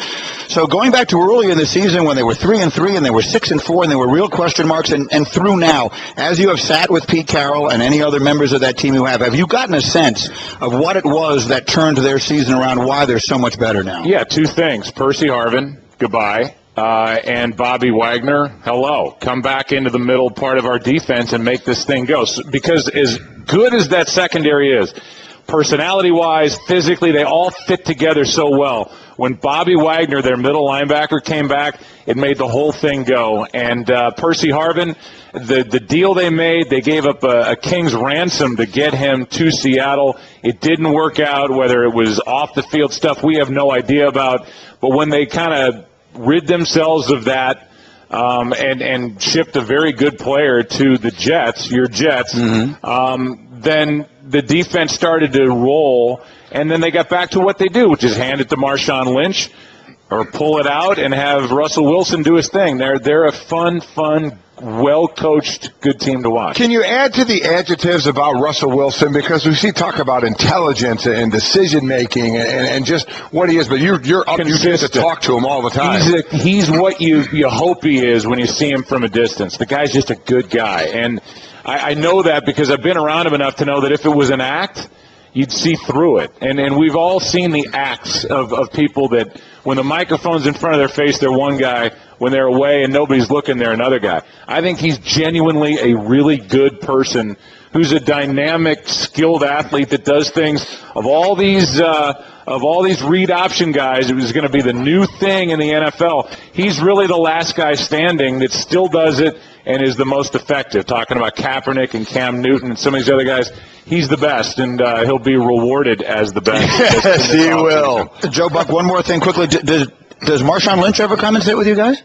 So going back to earlier in the season when they were 3-3 and they were 6-4 and there were real question marks, and through now, as you have sat with Pete Carroll and any other members of that team who have you gotten a sense of what it was that turned their season around, why they're so much better now? Yeah, two things. Percy Harvin, goodbye. And Bobby Wagner, hello. Come back into the middle part of our defense and make this thing go. Because as good as that secondary is, personality-wise, physically, they all fit together so well. When Bobby Wagner, their middle linebacker, came back, it made the whole thing go. And Percy Harvin, the deal they made, they gave up a king's ransom to get him to Seattle. It didn't work out, whether it was off-the-field stuff we have no idea about. But when they kind of rid themselves of that and shipped a very good player to the Jets, your Jets, then the defense started to roll, and then they got back to what they do, which is hand it to Marshawn Lynch or pull it out and have Russell Wilson do his thing. They're a fun, well-coached, good team to watch. Can you add to the adjectives about Russell Wilson? Because we see talk about intelligence and decision-making and just what he is, but you're up, you get to talk to him all the time. He's what you hope he is when you see him from a distance. The guy's just a good guy, and I know that because I've been around him enough to know that if it was an act, you'd see through it. And we've all seen the acts of people that when the microphone's in front of their face, they're one guy. When they're away and nobody's looking, they're another guy. I think he's genuinely a really good person who's a dynamic, skilled athlete that does things. Of all these read option guys, it was going to be the new thing in the NFL. He's really the last guy standing that still does it and is the most effective. Talking about Kaepernick and Cam Newton and some of these other guys, he's the best, and he'll be rewarded as the best. Yes, he will. Joe Buck, one more thing quickly. Does Marshawn Lynch ever come and sit with you guys?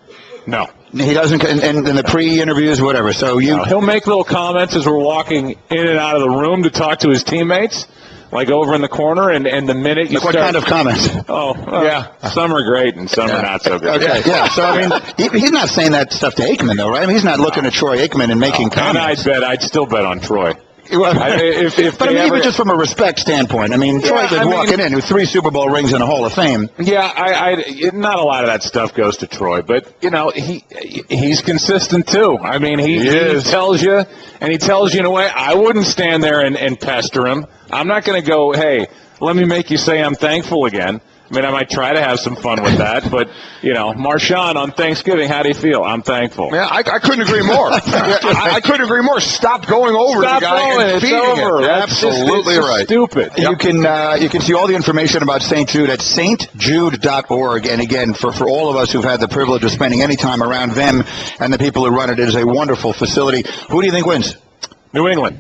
No. He doesn't in the pre-interviews, whatever. So he'll make little comments as we're walking in and out of the room to talk to his teammates, like over in the corner, and the minute you what kind of comments? Some are great and some are not so good. Okay, so I mean, he's not saying that stuff to Aikman, though, right? I mean, he's not looking at Troy Aikman and making comments. And I'd still bet on Troy. But even just from a respect standpoint, I mean, Troy was walking in with 3 Super Bowl rings and a Hall of Fame. Yeah, not a lot of that stuff goes to Troy, but he's consistent too. I mean, he tells you, and he tells you in a way. I wouldn't stand there and pester him. I'm not going to go, hey, let me make you say I'm thankful again. I mean, I might try to have some fun with that, but, Marshawn, on Thanksgiving, how do you feel? I'm thankful. Yeah, I couldn't agree more. I couldn't agree more. Stop going over the guy and feeding it. Absolutely right. Stupid. You can see all the information about St. Jude at stjude.org. And again, for all of us who've had the privilege of spending any time around them and the people who run it, it is a wonderful facility. Who do you think wins? New England.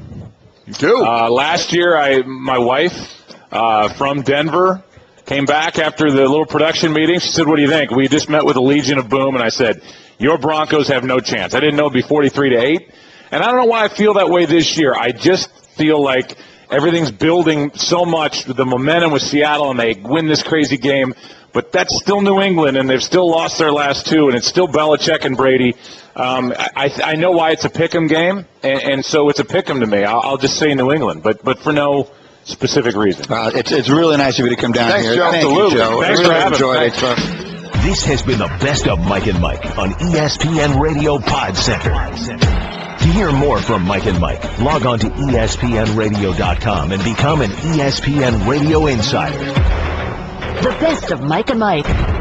You do? Last year, my wife from Denver came back after the little production meeting. She said, what do you think? We just met with the Legion of Boom, and I said, your Broncos have no chance. I didn't know it'd be 43-8. And I don't know why I feel that way this year. I just feel like everything's building so much, the momentum with Seattle, and they win this crazy game. But that's still New England, and they've still lost their last 2, and it's still Belichick and Brady. I know why it's a pick'em game, and so it's a pick'em to me. I'll just say New England, but for no specific reason. It's really nice of you to come down here. Joe. Thank Absolutely. you, Joe. Thanks really for having enjoyed me. it. This has been the best of Mike and Mike on ESPN Radio Pod Center. To hear more from Mike and Mike, log on to ESPNradio.com and become an ESPN Radio Insider. The best of Mike and Mike.